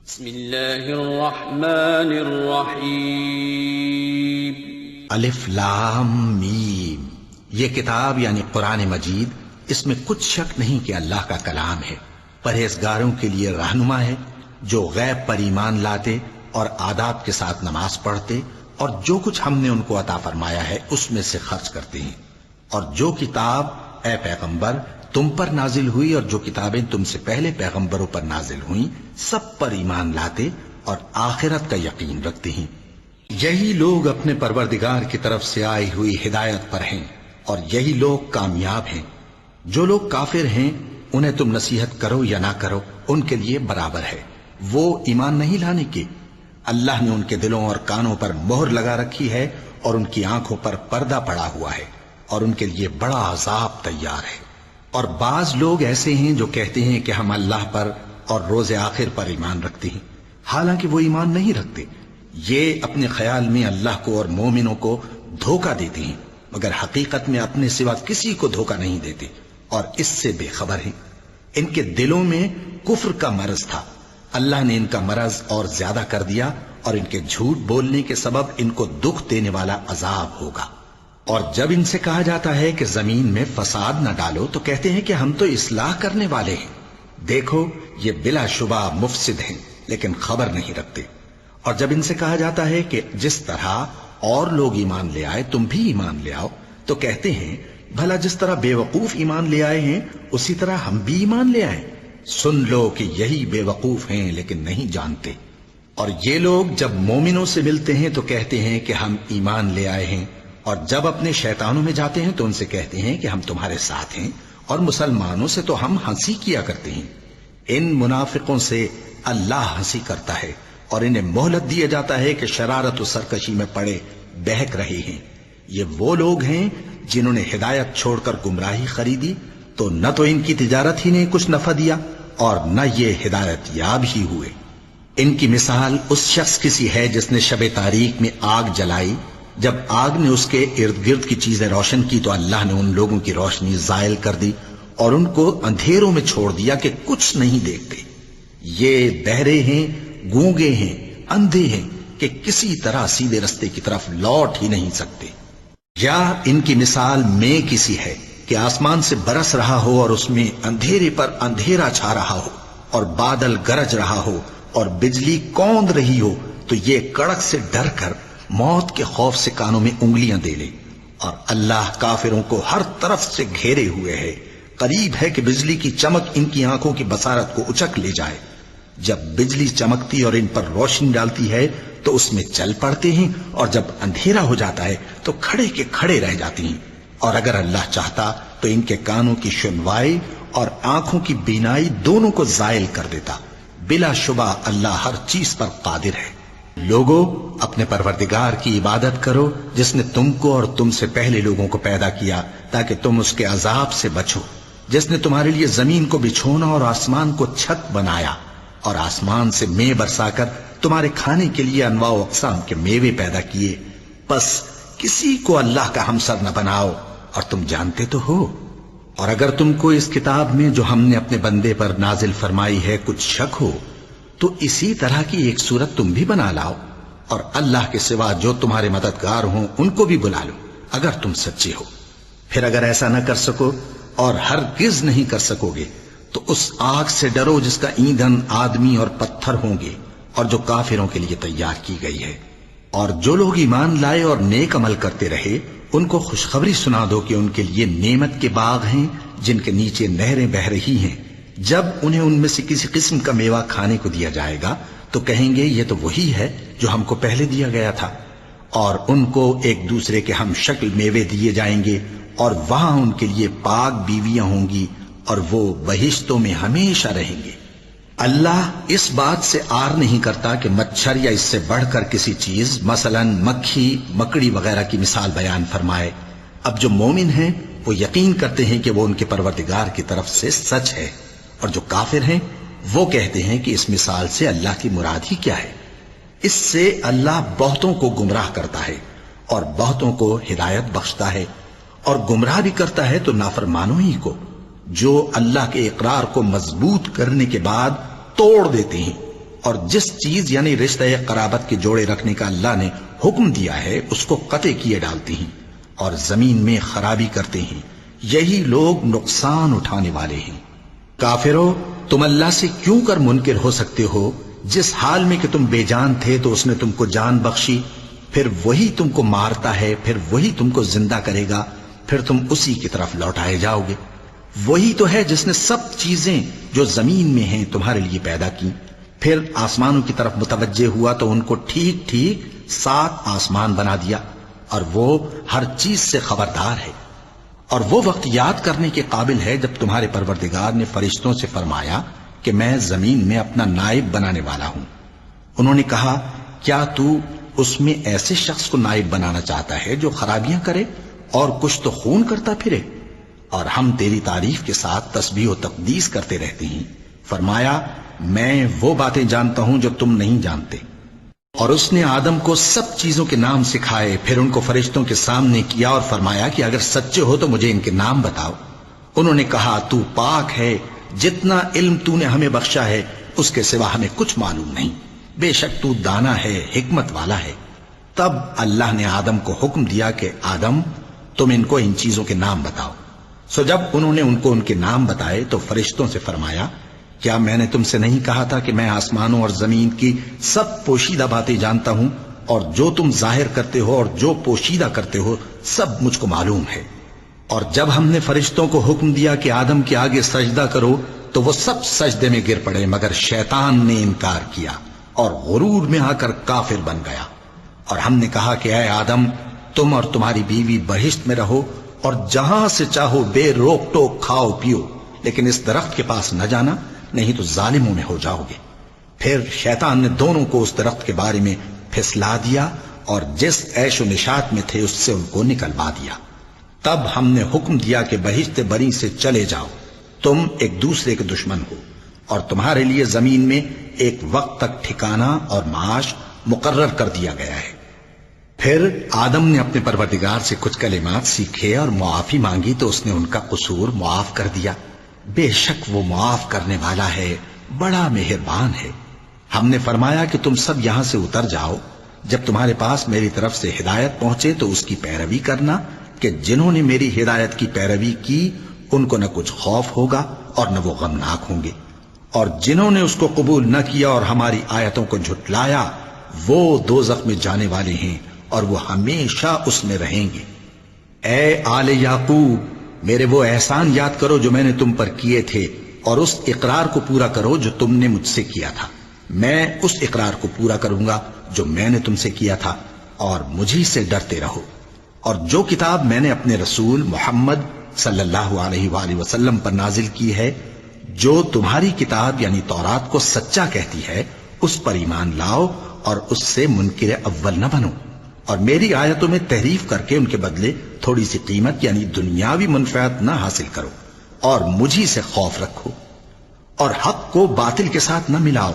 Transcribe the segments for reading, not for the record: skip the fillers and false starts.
بسم اللہ الرحمن الرحیم الف لام میم۔ یہ کتاب یعنی قرآن مجید، اس میں کچھ شک نہیں کہ اللہ کا کلام ہے، پرہیزگاروں کے لیے رہنما ہے، جو غیب پر ایمان لاتے اور آداب کے ساتھ نماز پڑھتے اور جو کچھ ہم نے ان کو عطا فرمایا ہے اس میں سے خرچ کرتے ہیں، اور جو کتاب اے پیغمبر تم پر نازل ہوئی اور جو کتابیں تم سے پہلے پیغمبروں پر نازل ہوئیں سب پر ایمان لاتے اور آخرت کا یقین رکھتے ہیں۔ یہی لوگ اپنے پروردگار کی طرف سے آئی ہوئی ہدایت پر ہیں اور یہی لوگ کامیاب ہیں۔ جو لوگ کافر ہیں انہیں تم نصیحت کرو یا نہ کرو ان کے لیے برابر ہے، وہ ایمان نہیں لانے کے۔ اللہ نے ان کے دلوں اور کانوں پر مہر لگا رکھی ہے اور ان کی آنکھوں پر پردہ پڑا ہوا ہے اور ان کے لیے بڑا عذاب تیار ہے۔ اور بعض لوگ ایسے ہیں جو کہتے ہیں کہ ہم اللہ پر اور روز آخر پر ایمان رکھتے ہیں، حالانکہ وہ ایمان نہیں رکھتے۔ یہ اپنے خیال میں اللہ کو اور مومنوں کو دھوکہ دیتے ہیں، مگر حقیقت میں اپنے سوا کسی کو دھوکہ نہیں دیتے اور اس سے بے خبر ہیں۔ ان کے دلوں میں کفر کا مرض تھا، اللہ نے ان کا مرض اور زیادہ کر دیا اور ان کے جھوٹ بولنے کے سبب ان کو دکھ دینے والا عذاب ہوگا۔ اور جب ان سے کہا جاتا ہے کہ زمین میں فساد نہ ڈالو تو کہتے ہیں کہ ہم تو اصلاح کرنے والے ہیں۔ دیکھو یہ بلا شبہ مفسد ہیں لیکن خبر نہیں رکھتے۔ اور جب ان سے کہا جاتا ہے کہ جس طرح اور لوگ ایمان لے آئے تم بھی ایمان لے آؤ تو کہتے ہیں بھلا جس طرح بے وقوف ایمان لے آئے ہیں اسی طرح ہم بھی ایمان لے آئیں۔ سن لو کہ یہی بے وقوف ہیں لیکن نہیں جانتے۔ اور یہ لوگ جب مومنوں سے ملتے ہیں تو کہتے ہیں کہ ہم ایمان لے آئے ہیں، اور جب اپنے شیطانوں میں جاتے ہیں تو ان سے کہتے ہیں کہ ہم تمہارے ساتھ ہیں، اور مسلمانوں سے تو ہم ہنسی کیا کرتے ہیں۔ ان منافقوں سے اللہ ہنسی کرتا ہے اور انہیں مہلت دیا جاتا ہے کہ شرارت و سرکشی میں پڑے بہک رہے ہیں۔ یہ وہ لوگ ہیں جنہوں نے ہدایت چھوڑ کر گمراہی خریدی، تو نہ تو ان کی تجارت ہی نے کچھ نفع دیا اور نہ یہ ہدایت یاب ہی ہوئے۔ ان کی مثال اس شخص کی سی ہے جس نے شب تاریک میں آگ جلائی، جب آگ نے اس کے ارد گرد کی چیزیں روشن کی تو اللہ نے ان لوگوں کی روشنی زائل کر دی اور ان کو اندھیروں میں چھوڑ دیا کہ کچھ نہیں دیکھتے۔ یہ بہرے ہیں، گونگے ہیں، اندھے ہیں کہ کسی طرح سیدھے رستے کی طرف لوٹ ہی نہیں سکتے۔ یا ان کی مثال میں کسی ہے کہ آسمان سے برس رہا ہو اور اس میں اندھیرے پر اندھیرا چھا رہا ہو اور بادل گرج رہا ہو اور بجلی کوند رہی ہو تو یہ کڑک سے ڈر کر موت کے خوف سے کانوں میں انگلیاں دے لے۔ اور اللہ کافروں کو ہر طرف سے گھیرے ہوئے ہے، قریب ہے کہ بجلی کی چمک ان کی آنکھوں کی بصارت کو اچک لے جائے۔ جب بجلی چمکتی اور ان پر روشنی ڈالتی ہے تو اس میں چل پڑتے ہیں، اور جب اندھیرا ہو جاتا ہے تو کھڑے کے کھڑے رہ جاتے ہیں۔ اور اگر اللہ چاہتا تو ان کے کانوں کی سنوائی اور آنکھوں کی بینائی دونوں کو زائل کر دیتا۔ بلا شبہ اللہ ہر چیز پر قادر ہے۔ لوگوں اپنے پروردگار کی عبادت کرو جس نے تم کو اور تم سے پہلے لوگوں کو پیدا کیا تاکہ تم اس کے عذاب سے بچو، جس نے تمہارے لیے زمین کو بچھونا اور آسمان کو چھت بنایا اور آسمان سے مے برسا کر تمہارے کھانے کے لیے انواع و اقسام کے میوے پیدا کیے۔ پس کسی کو اللہ کا ہمسر نہ بناؤ اور تم جانتے تو ہو۔ اور اگر تم کو اس کتاب میں جو ہم نے اپنے بندے پر نازل فرمائی ہے کچھ شک ہو تو اسی طرح کی ایک صورت تم بھی بنا لاؤ، اور اللہ کے سوا جو تمہارے مددگار ہوں ان کو بھی بلا لو اگر تم سچے ہو۔ پھر اگر ایسا نہ کر سکو اور ہرگز نہیں کر سکو گے تو اس آگ سے ڈرو جس کا ایندھن آدمی اور پتھر ہوں گے اور جو کافروں کے لیے تیار کی گئی ہے۔ اور جو لوگ ایمان لائے اور نیک عمل کرتے رہے ان کو خوشخبری سنا دو کہ ان کے لیے نعمت کے باغ ہیں جن کے نیچے نہریں بہہ رہی ہیں۔ جب انہیں ان میں سے کسی قسم کا میوہ کھانے کو دیا جائے گا تو کہیں گے یہ تو وہی ہے جو ہم کو پہلے دیا گیا تھا، اور ان کو ایک دوسرے کے ہم شکل میوے دیے جائیں گے اور وہاں ان کے لیے پاک بیویاں ہوں گی اور وہ بہشتوں میں ہمیشہ رہیں گے۔ اللہ اس بات سے آر نہیں کرتا کہ مچھر یا اس سے بڑھ کر کسی چیز مثلا مکھی مکڑی وغیرہ کی مثال بیان فرمائے۔ اب جو مومن ہیں وہ یقین کرتے ہیں کہ وہ ان کے پروردگار کی طرف سے سچ ہے، اور جو کافر ہیں وہ کہتے ہیں کہ اس مثال سے اللہ کی مراد ہی کیا ہے۔ اس سے اللہ بہتوں کو گمراہ کرتا ہے اور بہتوں کو ہدایت بخشتا ہے، اور گمراہ بھی کرتا ہے تو نافرمانوں ہی کو، جو اللہ کے اقرار کو مضبوط کرنے کے بعد توڑ دیتے ہیں اور جس چیز یعنی رشتہ قرابت کے جوڑے رکھنے کا اللہ نے حکم دیا ہے اس کو قطع کیے ڈالتی ہیں اور زمین میں خرابی کرتے ہیں، یہی لوگ نقصان اٹھانے والے ہیں۔ کافرو، تم اللہ سے کیوں کر منکر ہو سکتے ہو؟ جس حال میں کہ تم بے جان تھے تو اس نے تم کو جان بخشی، پھر وہی تم کو مارتا ہے، پھر وہی تم کو زندہ کرے گا، پھر تم اسی کی طرف لوٹائے جاؤ گے۔ وہی تو ہے جس نے سب چیزیں جو زمین میں ہیں تمہارے لیے پیدا کی، پھر آسمانوں کی طرف متوجہ ہوا تو ان کو ٹھیک ٹھیک 7 آسمان بنا دیا، اور وہ ہر چیز سے خبردار ہے۔ اور وہ وقت یاد کرنے کے قابل ہے جب تمہارے پروردگار نے فرشتوں سے فرمایا کہ میں زمین میں اپنا نائب بنانے والا ہوں۔ انہوں نے کہا، کیا تو اس میں ایسے شخص کو نائب بنانا چاہتا ہے جو خرابیاں کرے اور کچھ تو خون کرتا پھرے؟ اور ہم تیری تعریف کے ساتھ تسبیح و تقدیس کرتے رہتے ہیں۔ فرمایا، میں وہ باتیں جانتا ہوں جو تم نہیں جانتے۔ اور اس نے آدم کو سب چیزوں کے نام سکھائے، پھر ان کو فرشتوں کے سامنے کیا اور فرمایا کہ اگر سچے ہو تو مجھے ان کے نام بتاؤ۔ انہوں نے کہا، تو پاک ہے، جتنا علم تو نے ہمیں بخشا ہے اس کے سوا ہمیں کچھ معلوم نہیں، بے شک تو دانا ہے، حکمت والا ہے۔ تب اللہ نے آدم کو حکم دیا کہ آدم، تم ان کو ان چیزوں کے نام بتاؤ۔ سو جب انہوں نے ان کو ان کے نام بتائے تو فرشتوں سے فرمایا، کیا میں نے تم سے نہیں کہا تھا کہ میں آسمانوں اور زمین کی سب پوشیدہ باتیں جانتا ہوں، اور جو تم ظاہر کرتے ہو اور جو پوشیدہ کرتے ہو سب مجھ کو معلوم ہے۔ اور جب ہم نے فرشتوں کو حکم دیا کہ آدم کے آگے سجدہ کرو تو وہ سب سجدے میں گر پڑے، مگر شیطان نے انکار کیا اور غرور میں آ کر کافر بن گیا۔ اور ہم نے کہا کہ اے آدم، تم اور تمہاری بیوی بہشت میں رہو اور جہاں سے چاہو بے روک ٹوک کھاؤ پیو، لیکن اس درخت کے پاس نہ جانا، نہیں تو ظالموں میں ہو جاؤ گے۔ پھر شیطان نے دونوں کو اس درخت کے بارے میں پھسلا دیا اور جس عیش و نشاط میں تھے اس سے ان کو نکلوا دیا۔ تب ہم نے حکم دیا کہ بہشت بری سے چلے جاؤ، تم ایک دوسرے کے دشمن ہو، اور تمہارے لیے زمین میں ایک وقت تک ٹھکانہ اور معاش مقرر کر دیا گیا ہے۔ پھر آدم نے اپنے پروردگار سے کچھ کلمات سیکھے اور معافی مانگی تو اس نے ان کا قصور معاف کر دیا۔ بے شک وہ معاف کرنے والا ہے، بڑا مہربان ہے۔ ہم نے فرمایا کہ تم سب یہاں سے اتر جاؤ، جب تمہارے پاس میری طرف سے ہدایت پہنچے تو اس کی پیروی کرنا، کہ جنہوں نے میری ہدایت کی پیروی کی ان کو نہ کچھ خوف ہوگا اور نہ وہ غمناک ہوں گے، اور جنہوں نے اس کو قبول نہ کیا اور ہماری آیتوں کو جھٹلایا وہ دوزخ میں جانے والے ہیں اور وہ ہمیشہ اس میں رہیں گے۔ اے آل یعقوب، میرے وہ احسان یاد کرو جو میں نے تم پر کیے تھے، اور اس اقرار کو پورا کرو جو تم نے مجھ سے کیا تھا۔ میں اس اقرار کو پورا کروں گا جو میں نے تم سے کیا تھا، اور مجھی سے ڈرتے رہو۔ اور جو کتاب میں نے اپنے رسول محمد صلی اللہ علیہ وآلہ وسلم پر نازل کی ہے، جو تمہاری کتاب یعنی تورات کو سچا کہتی ہے، اس پر ایمان لاؤ اور اس سے منکر اول نہ بنو، اور میری آیتوں میں تحریف کر کے ان کے بدلے تھوڑی سی قیمت یعنی دنیاوی منفعت نہ حاصل کرو، اور مجھی سے خوف رکھو، اور حق کو باطل کے ساتھ نہ ملاؤ،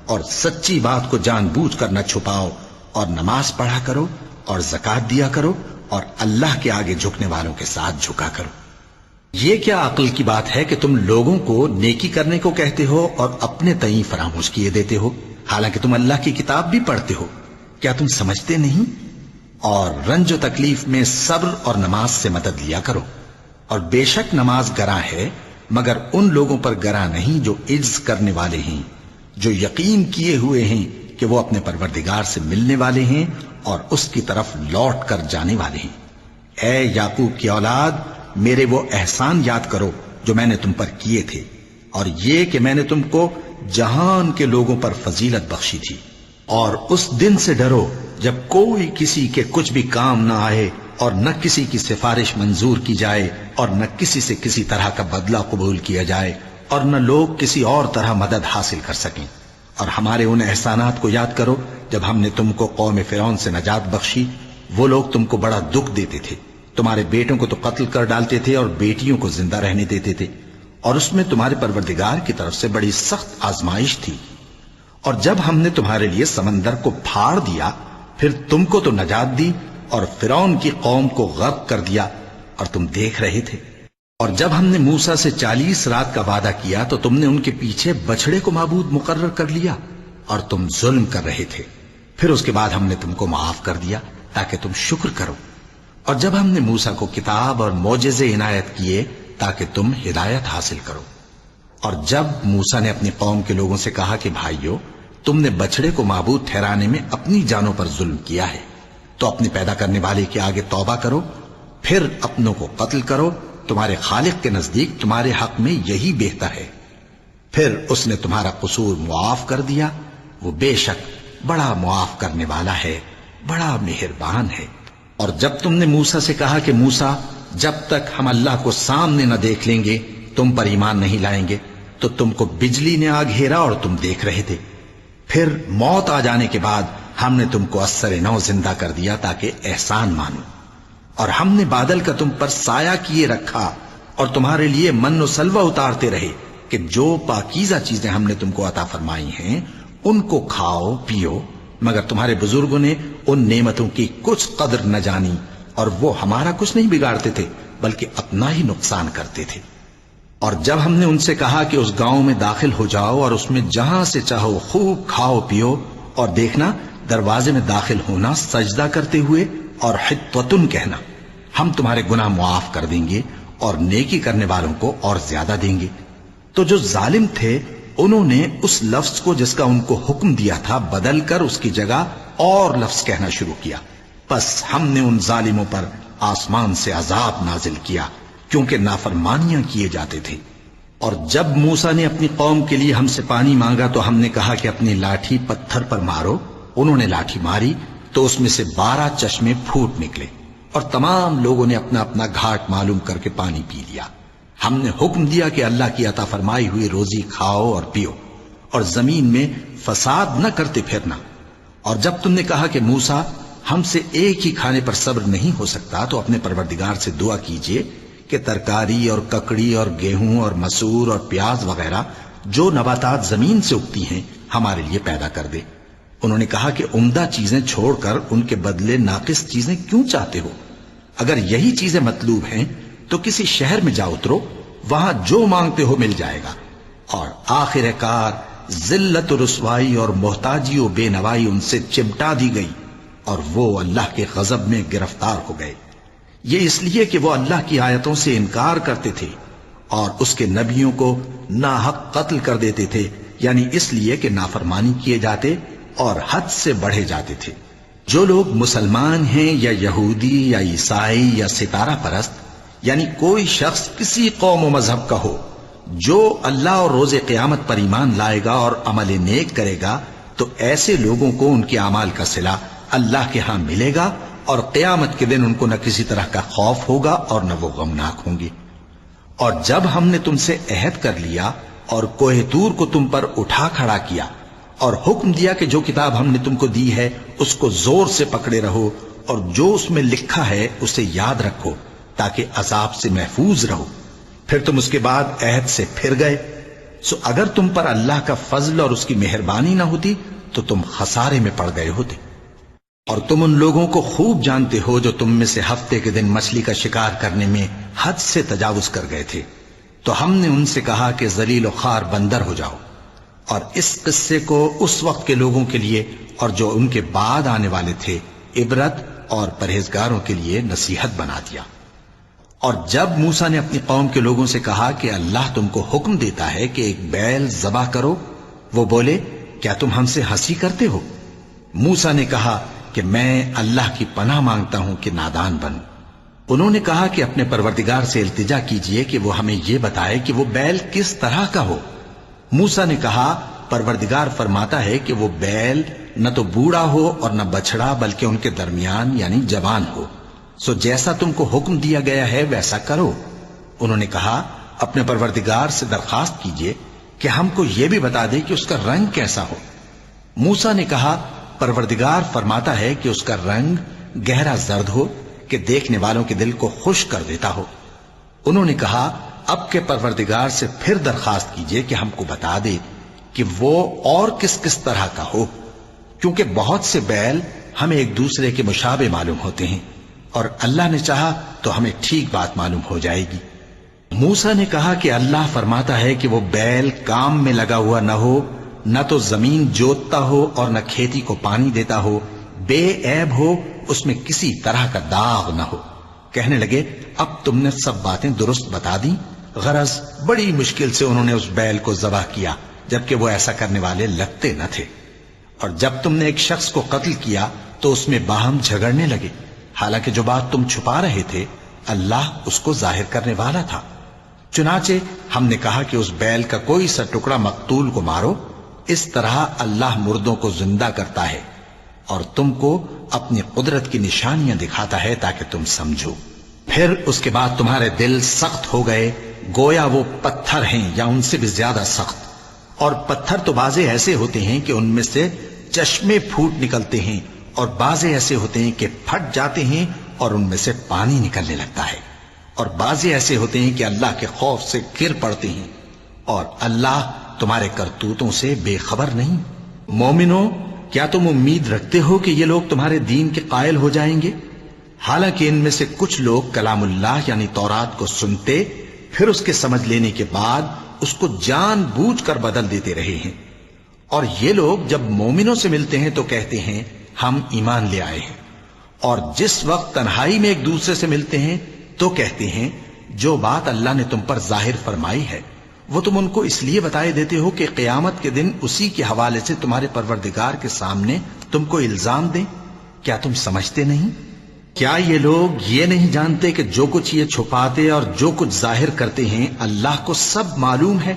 اور سچی بات کو جان بوجھ کر نہ چھپاؤ، اور نماز پڑھا کرو اور زکوٰۃ دیا کرو، اور اللہ کے آگے جھکنے والوں کے ساتھ جھکا کرو۔ یہ کیا عقل کی بات ہے کہ تم لوگوں کو نیکی کرنے کو کہتے ہو اور اپنے تئیں فراموش کیے دیتے ہو، حالانکہ تم اللہ کی کتاب بھی پڑھتے ہو؟ کیا تم سمجھتے نہیں؟ اور رنج و تکلیف میں صبر اور نماز سے مدد لیا کرو، اور بے شک نماز گراں ہے، مگر ان لوگوں پر گراں نہیں جو عجز کرنے والے ہیں، جو یقین کیے ہوئے ہیں کہ وہ اپنے پروردگار سے ملنے والے ہیں اور اس کی طرف لوٹ کر جانے والے ہیں۔ اے یعقوب کی اولاد، میرے وہ احسان یاد کرو جو میں نے تم پر کیے تھے، اور یہ کہ میں نے تم کو جہان کے لوگوں پر فضیلت بخشی تھی۔ اور اس دن سے ڈرو جب کوئی کسی کے کچھ بھی کام نہ آئے، اور نہ کسی کی سفارش منظور کی جائے، اور نہ کسی سے کسی طرح کا بدلہ قبول کیا جائے، اور نہ لوگ کسی اور طرح مدد حاصل کر سکیں۔ اور ہمارے ان احسانات کو یاد کرو جب ہم نے تم کو قوم فرعون سے نجات بخشی۔ وہ لوگ تم کو بڑا دکھ دیتے تھے، تمہارے بیٹوں کو تو قتل کر ڈالتے تھے اور بیٹیوں کو زندہ رہنے دیتے تھے، اور اس میں تمہارے پروردگار کی طرف سے بڑی سخت آزمائش تھی۔ اور جب ہم نے تمہارے لیے سمندر کو پھاڑ دیا، پھر تم کو تو نجات دی اور فرعون کی قوم کو غرق کر دیا، اور تم دیکھ رہے تھے۔ اور جب ہم نے موسیٰ سے 40 رات کا وعدہ کیا تو تم نے ان کے پیچھے بچڑے کو معبود مقرر کر لیا، اور تم ظلم کر رہے تھے، پھر اس کے بعد ہم نے تم کو معاف کر دیا تاکہ تم شکر کرو۔ اور جب ہم نے موسیٰ کو کتاب اور معجزے عنایت کیے تاکہ تم ہدایت حاصل کرو۔ اور جب موسیٰ نے اپنی قوم کے لوگوں سے کہا کہ بھائیو، تم نے بچڑے کو معبود ٹھہرانے میں اپنی جانوں پر ظلم کیا ہے، تو اپنے پیدا کرنے والے کے آگے توبہ کرو، پھر اپنوں کو قتل کرو، تمہارے خالق کے نزدیک تمہارے حق میں یہی بہتر ہے۔ پھر اس نے تمہارا قصور معاف کر دیا، وہ بے شک بڑا معاف کرنے والا ہے، بڑا مہربان ہے۔ اور جب تم نے موسیٰ سے کہا کہ موسیٰ، جب تک ہم اللہ کو سامنے نہ دیکھ لیں گے تم پر ایمان نہیں لائیں گے، تو تم کو بجلی نے آ گھیرا اور تم دیکھ رہے تھے، پھر موت آ جانے کے بعد ہم نے تم کو اثر نو زندہ کر دیا تاکہ احسان مانو۔ اور ہم نے بادل کا تم پر سایہ کیے رکھا اور تمہارے لیے من و سلوہ اتارتے رہے کہ جو پاکیزہ چیزیں ہم نے تم کو عطا فرمائی ہیں ان کو کھاؤ پیو، مگر تمہارے بزرگوں نے ان نعمتوں کی کچھ قدر نہ جانی، اور وہ ہمارا کچھ نہیں بگاڑتے تھے بلکہ اپنا ہی نقصان کرتے تھے۔ اور جب ہم نے ان سے کہا کہ اس گاؤں میں داخل ہو جاؤ اور اس میں جہاں سے چاہو خوب کھاؤ پیو، اور دیکھنا دروازے میں داخل ہونا سجدہ کرتے ہوئے اور حطوتن کہنا، ہم تمہارے گناہ معاف کر دیں گے اور نیکی کرنے والوں کو اور زیادہ دیں گے۔ تو جو ظالم تھے انہوں نے اس لفظ کو جس کا ان کو حکم دیا تھا بدل کر اس کی جگہ اور لفظ کہنا شروع کیا، پس ہم نے ان ظالموں پر آسمان سے عذاب نازل کیا کیونکہ نافرمانیاں کیے جاتے تھے۔ اور جب موسیٰ نے اپنی قوم کے لیے ہم سے پانی مانگا تو ہم نے کہا کہ اپنی لاٹھی پتھر پر مارو، انہوں نے لاٹھی ماری تو اس میں سے 12 چشمے پھوٹ نکلے، اور تمام لوگوں نے اپنا اپنا گھاٹ معلوم کر کے پانی پی لیا۔ ہم نے حکم دیا کہ اللہ کی عطا فرمائی ہوئی روزی کھاؤ اور پیو، اور زمین میں فساد نہ کرتے پھرنا۔ اور جب تم نے کہا کہ موسیٰ، ہم سے ایک ہی کھانے پر صبر نہیں ہو سکتا، تو اپنے پروردگار سے دعا کیجئے کہ ترکاری اور ککڑی اور گیہوں اور مسور اور پیاز وغیرہ جو نباتات زمین سے اگتی ہیں ہمارے لیے پیدا کر دے۔ انہوں نے کہا کہ عمدہ چیزیں چھوڑ کر ان کے بدلے ناقص چیزیں کیوں چاہتے ہو؟ اگر یہی چیزیں مطلوب ہیں تو کسی شہر میں جا اترو، وہاں جو مانگتے ہو مل جائے گا۔ اور آخر کار ذلت و رسوائی اور محتاجی و بے نوائی ان سے چمٹا دی گئی، اور وہ اللہ کے غضب میں گرفتار ہو گئے۔ یہ اس لیے کہ وہ اللہ کی آیتوں سے انکار کرتے تھے اور اس کے نبیوں کو ناحق قتل کر دیتے تھے، یعنی اس لیے کہ نافرمانی کیے جاتے اور حد سے بڑھے جاتے تھے۔ جو لوگ مسلمان ہیں یا یہودی یا عیسائی یا ستارہ پرست، یعنی کوئی شخص کسی قوم و مذہب کا ہو، جو اللہ اور روز قیامت پر ایمان لائے گا اور عمل نیک کرے گا، تو ایسے لوگوں کو ان کے اعمال کا صلہ اللہ کے ہاں ملے گا، اور قیامت کے دن ان کو نہ کسی طرح کا خوف ہوگا اور نہ وہ غمناک ہوں گے۔ اور جب ہم نے تم سے عہد کر لیا اور کوہ طور کو تم پر اٹھا کھڑا کیا اور حکم دیا کہ جو کتاب ہم نے تم کو دی ہے اس کو زور سے پکڑے رہو، اور جو اس میں لکھا ہے اسے یاد رکھو تاکہ عذاب سے محفوظ رہو، پھر تم اس کے بعد عہد سے پھر گئے، سو اگر تم پر اللہ کا فضل اور اس کی مہربانی نہ ہوتی تو تم خسارے میں پڑ گئے ہوتے۔ اور تم ان لوگوں کو خوب جانتے ہو جو تم میں سے ہفتے کے دن مچھلی کا شکار کرنے میں حد سے تجاوز کر گئے تھے، تو ہم نے ان سے کہا کہ ذلیل و خوار بندر ہو جاؤ، اور اس قصے کو اس وقت کے لوگوں کے لیے اور جو ان کے بعد آنے والے تھے عبرت اور پرہیزگاروں کے لیے نصیحت بنا دیا۔ اور جب موسیٰ نے اپنی قوم کے لوگوں سے کہا کہ اللہ تم کو حکم دیتا ہے کہ ایک بیل ذبح کرو، وہ بولے کیا تم ہم سے ہنسی کرتے ہو؟ موسیٰ نے کہا کہ میں اللہ کی پناہ مانگتا ہوں کہ نادان بنوں۔ انہوں نے کہا کہ اپنے پروردگار سے التجا کیجئے کہ وہ ہمیں یہ بتائے کہ وہ بیل کس طرح کا ہو۔ موسیٰ نے کہا پروردگار فرماتا ہے کہ وہ بیل نہ تو بوڑھا ہو اور نہ بچڑا بلکہ ان کے درمیان یعنی جوان ہو، سو جیسا تم کو حکم دیا گیا ہے ویسا کرو۔ انہوں نے کہا اپنے پروردگار سے درخواست کیجئے کہ ہم کو یہ بھی بتا دے کہ اس کا رنگ کیسا ہو۔ موسیٰ نے کہا پروردگار فرماتا ہے کہ اس کا رنگ گہرا زرد ہو کہ دیکھنے والوں کے دل کو خوش کر دیتا ہو۔ انہوں نے کہا اب کے پروردگار سے پھر درخواست کیجئے کہ ہم کو بتا دے کہ وہ اور کس کس طرح کا ہو، کیونکہ بہت سے بیل ہمیں ایک دوسرے کے مشابہ معلوم ہوتے ہیں، اور اللہ نے چاہا تو ہمیں ٹھیک بات معلوم ہو جائے گی۔ موسیٰ نے کہا کہ اللہ فرماتا ہے کہ وہ بیل کام میں لگا ہوا نہ ہو نہ تو زمین جوتتا ہو اور نہ کھیتی کو پانی دیتا ہو، بے عیب ہو، اس میں کسی طرح کا داغ نہ ہو۔ کہنے لگے اب تم نے سب باتیں درست بتا دی۔ غرض بڑی مشکل سے انہوں نے اس بیل کو ذبح کیا، جبکہ وہ ایسا کرنے والے لگتے نہ تھے۔ اور جب تم نے ایک شخص کو قتل کیا تو اس میں باہم جھگڑنے لگے، حالانکہ جو بات تم چھپا رہے تھے اللہ اس کو ظاہر کرنے والا تھا۔ چنانچہ ہم نے کہا کہ اس بیل کا کوئی سا ٹکڑا مقتول کو مارو، اس طرح اللہ مردوں کو زندہ کرتا ہے اور تم کو اپنی قدرت کی نشانیاں دکھاتا ہے تاکہ تم سمجھو۔ پھر اس کے بعد تمہارے دل سخت ہو گئے، گویا وہ پتھر ہیں یا ان سے بھی زیادہ سخت۔ اور پتھر تو بعضے ایسے ہوتے ہیں کہ ان میں سے چشمے پھوٹ نکلتے ہیں، اور بعضے ایسے ہوتے ہیں کہ پھٹ جاتے ہیں اور ان میں سے پانی نکلنے لگتا ہے، اور بعضے ایسے ہوتے ہیں کہ اللہ کے خوف سے گر پڑتے ہیں، اور اللہ تمہارے کرتوتوں سے بے خبر نہیں۔ مومنو، کیا تم امید رکھتے ہو کہ یہ لوگ تمہارے دین کے قائل ہو جائیں گے؟ حالانکہ ان میں سے کچھ لوگ کلام اللہ یعنی تورات کو سنتے، پھر اس کے سمجھ لینے کے بعد اس کو جان بوجھ کر بدل دیتے رہے ہیں۔ اور یہ لوگ جب مومنوں سے ملتے ہیں تو کہتے ہیں ہم ایمان لے آئے ہیں، اور جس وقت تنہائی میں ایک دوسرے سے ملتے ہیں تو کہتے ہیں جو بات اللہ نے تم پر ظاہر فرمائی ہے وہ تم ان کو اس لیے بتائے دیتے ہو کہ قیامت کے دن اسی کے حوالے سے تمہارے پروردگار کے سامنے تم کو الزام دیں۔ کیا تم سمجھتے نہیں؟ کیا یہ لوگ یہ نہیں جانتے کہ جو کچھ یہ چھپاتے اور جو کچھ ظاہر کرتے ہیں اللہ کو سب معلوم ہے؟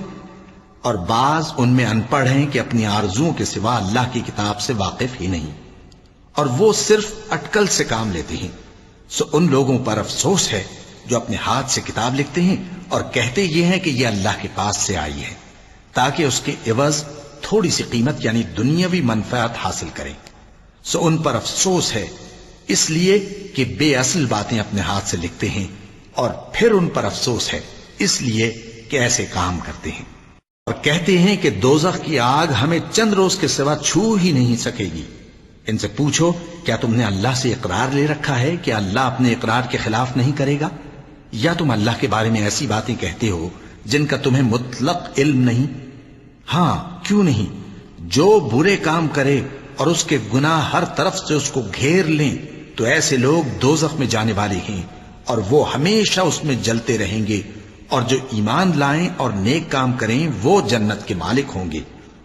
اور بعض ان میں ان پڑھ ہیں کہ اپنی آرزوؤں کے سوا اللہ کی کتاب سے واقف ہی نہیں، اور وہ صرف اٹکل سے کام لیتے ہیں۔ سو ان لوگوں پر افسوس ہے جو اپنے ہاتھ سے کتاب لکھتے ہیں اور کہتے یہ ہیں کہ یہ اللہ کے پاس سے آئی ہے، تاکہ اس کے عوض تھوڑی سی قیمت یعنی دنیاوی منفعت حاصل کریں۔ سو ان پر افسوس ہے اس لیے کہ بے اصل باتیں اپنے ہاتھ سے لکھتے ہیں، اور پھر ان پر افسوس ہے اس لیے کہ ایسے کام کرتے ہیں، اور کہتے ہیں کہ دوزخ کی آگ ہمیں چند روز کے سوا چھو ہی نہیں سکے گی۔ ان سے پوچھو کیا تم نے اللہ سے اقرار لے رکھا ہے کہ اللہ اپنے اقرار کے خلاف نہیں کرے گا؟ یا تم اللہ کے بارے میں ایسی باتیں کہتے ہو جن کا تمہیں مطلق علم نہیں؟ ہاں کیوں نہیں، جو برے کام کرے اور اس کے گناہ ہر طرف سے اس کو گھیر لیں تو ایسے لوگ دوزخ میں جانے والے ہیں، اور وہ ہمیشہ اس میں جلتے رہیں گے، اور جو ایمان لائیں اور نیک کام کریں وہ جنت کے مالک ہوں گے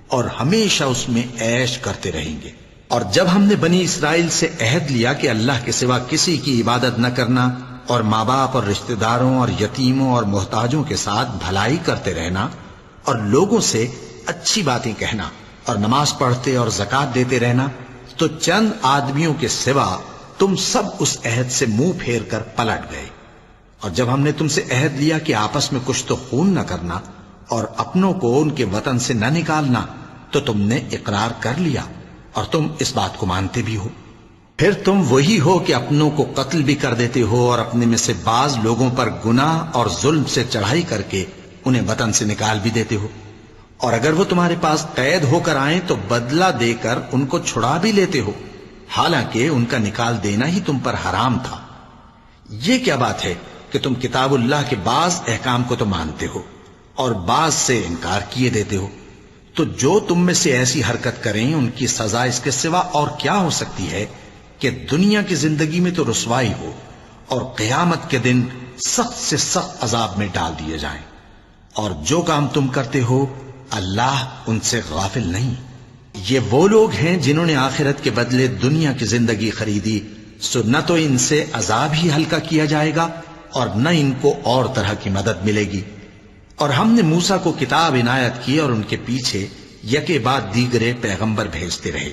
اور ہمیشہ اس میں عیش کرتے رہیں گے۔ اور جب ہم نے بنی اسرائیل سے عہد لیا کہ اللہ کے سوا کسی کی عبادت نہ کرنا، اور ماں باپ اور رشتہ داروں اور یتیموں اور محتاجوں کے ساتھ بھلائی کرتے رہنا، اور لوگوں سے اچھی باتیں کہنا، اور نماز پڑھتے اور زکوٰۃ دیتے رہنا، تو چند آدمیوں کے سوا تم سب اس عہد سے منہ پھیر کر پلٹ گئے۔ اور جب ہم نے تم سے عہد لیا کہ آپس میں کچھ تو خون نہ کرنا اور اپنوں کو ان کے وطن سے نہ نکالنا، تو تم نے اقرار کر لیا اور تم اس بات کو مانتے بھی ہو۔ پھر تم وہی ہو کہ اپنوں کو قتل بھی کر دیتے ہو، اور اپنے میں سے بعض لوگوں پر گناہ اور ظلم سے چڑھائی کر کے انہیں وطن سے نکال بھی دیتے ہو، اور اگر وہ تمہارے پاس قید ہو کر آئیں تو بدلہ دے کر ان کو چھڑا بھی لیتے ہو، حالانکہ ان کا نکال دینا ہی تم پر حرام تھا۔ یہ کیا بات ہے کہ تم کتاب اللہ کے بعض احکام کو تو مانتے ہو اور بعض سے انکار کیے دیتے ہو؟ تو جو تم میں سے ایسی حرکت کریں ان کی سزا اس کے سوا اور کیا ہو سکتی ہے کہ دنیا کی زندگی میں تو رسوائی ہو اور قیامت کے دن سخت سے سخت عذاب میں ڈال دیے جائیں۔ اور جو کام تم کرتے ہو اللہ ان سے غافل نہیں۔ یہ وہ لوگ ہیں جنہوں نے آخرت کے بدلے دنیا کی زندگی خریدی، سو نہ تو ان سے عذاب ہی ہلکا کیا جائے گا اور نہ ان کو اور طرح کی مدد ملے گی۔ اور ہم نے موسیٰ کو کتاب عنایت کی اور ان کے پیچھے یکے بعد دیگرے پیغمبر بھیجتے رہے،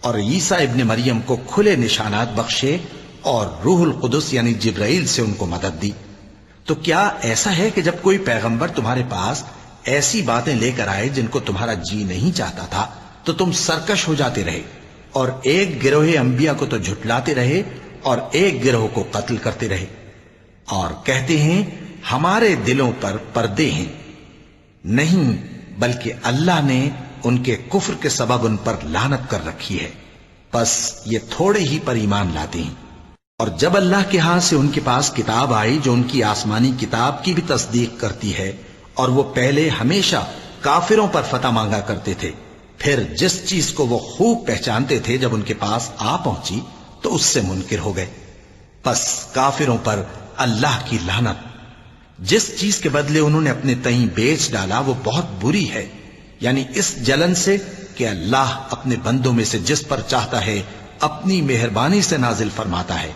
اور عیسیٰ ابن مریم کو کھلے نشانات بخشے اور روح القدس یعنی جبرائیل سے ان کو مدد دی۔ تو کیا ایسا ہے کہ جب کوئی پیغمبر تمہارے پاس ایسی باتیں لے کر آئے جن کو تمہارا جی نہیں چاہتا تھا تو تم سرکش ہو جاتے رہے، اور ایک گروہ انبیاء کو تو جھٹلاتے رہے اور ایک گروہ کو قتل کرتے رہے، اور کہتے ہیں ہمارے دلوں پر پردے ہیں؟ نہیں، بلکہ اللہ نے ان کے کفر کے سبب ان پر لعنت کر رکھی ہے، بس یہ تھوڑے ہی پر ایمان لاتے ہیں۔ اور جب اللہ کے ہاں سے ان کے پاس کتاب آئی جو ان کی آسمانی کتاب کی بھی تصدیق کرتی ہے، اور وہ پہلے ہمیشہ کافروں پر فتح مانگا کرتے تھے، پھر جس چیز کو وہ خوب پہچانتے تھے جب ان کے پاس آ پہنچی تو اس سے منکر ہو گئے۔ پس کافروں پر اللہ کی لعنت۔ جس چیز کے بدلے انہوں نے اپنے تئیں بیچ ڈالا وہ بہت بری ہے، یعنی اس جلن سے کہ اللہ اپنے بندوں میں سے جس پر چاہتا ہے اپنی مہربانی سے نازل فرماتا ہے۔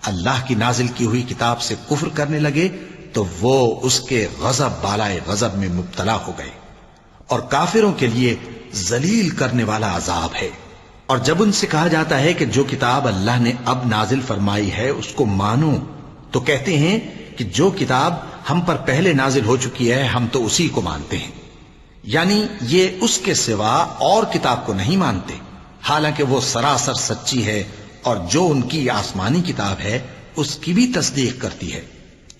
اللہ کی نازل کی ہوئی کتاب سے کفر کرنے لگے تو وہ اس کے غضب بالائے غضب میں مبتلا ہو گئے، اور کافروں کے لیے ذلیل کرنے والا عذاب ہے۔ اور جب ان سے کہا جاتا ہے کہ جو کتاب اللہ نے اب نازل فرمائی ہے اس کو مانو، تو کہتے ہیں کہ جو کتاب ہم پر پہلے نازل ہو چکی ہے ہم تو اسی کو مانتے ہیں، یعنی یہ اس کے سوا اور کتاب کو نہیں مانتے، حالانکہ وہ سراسر سچی ہے اور جو ان کی آسمانی کتاب ہے اس کی بھی تصدیق کرتی ہے۔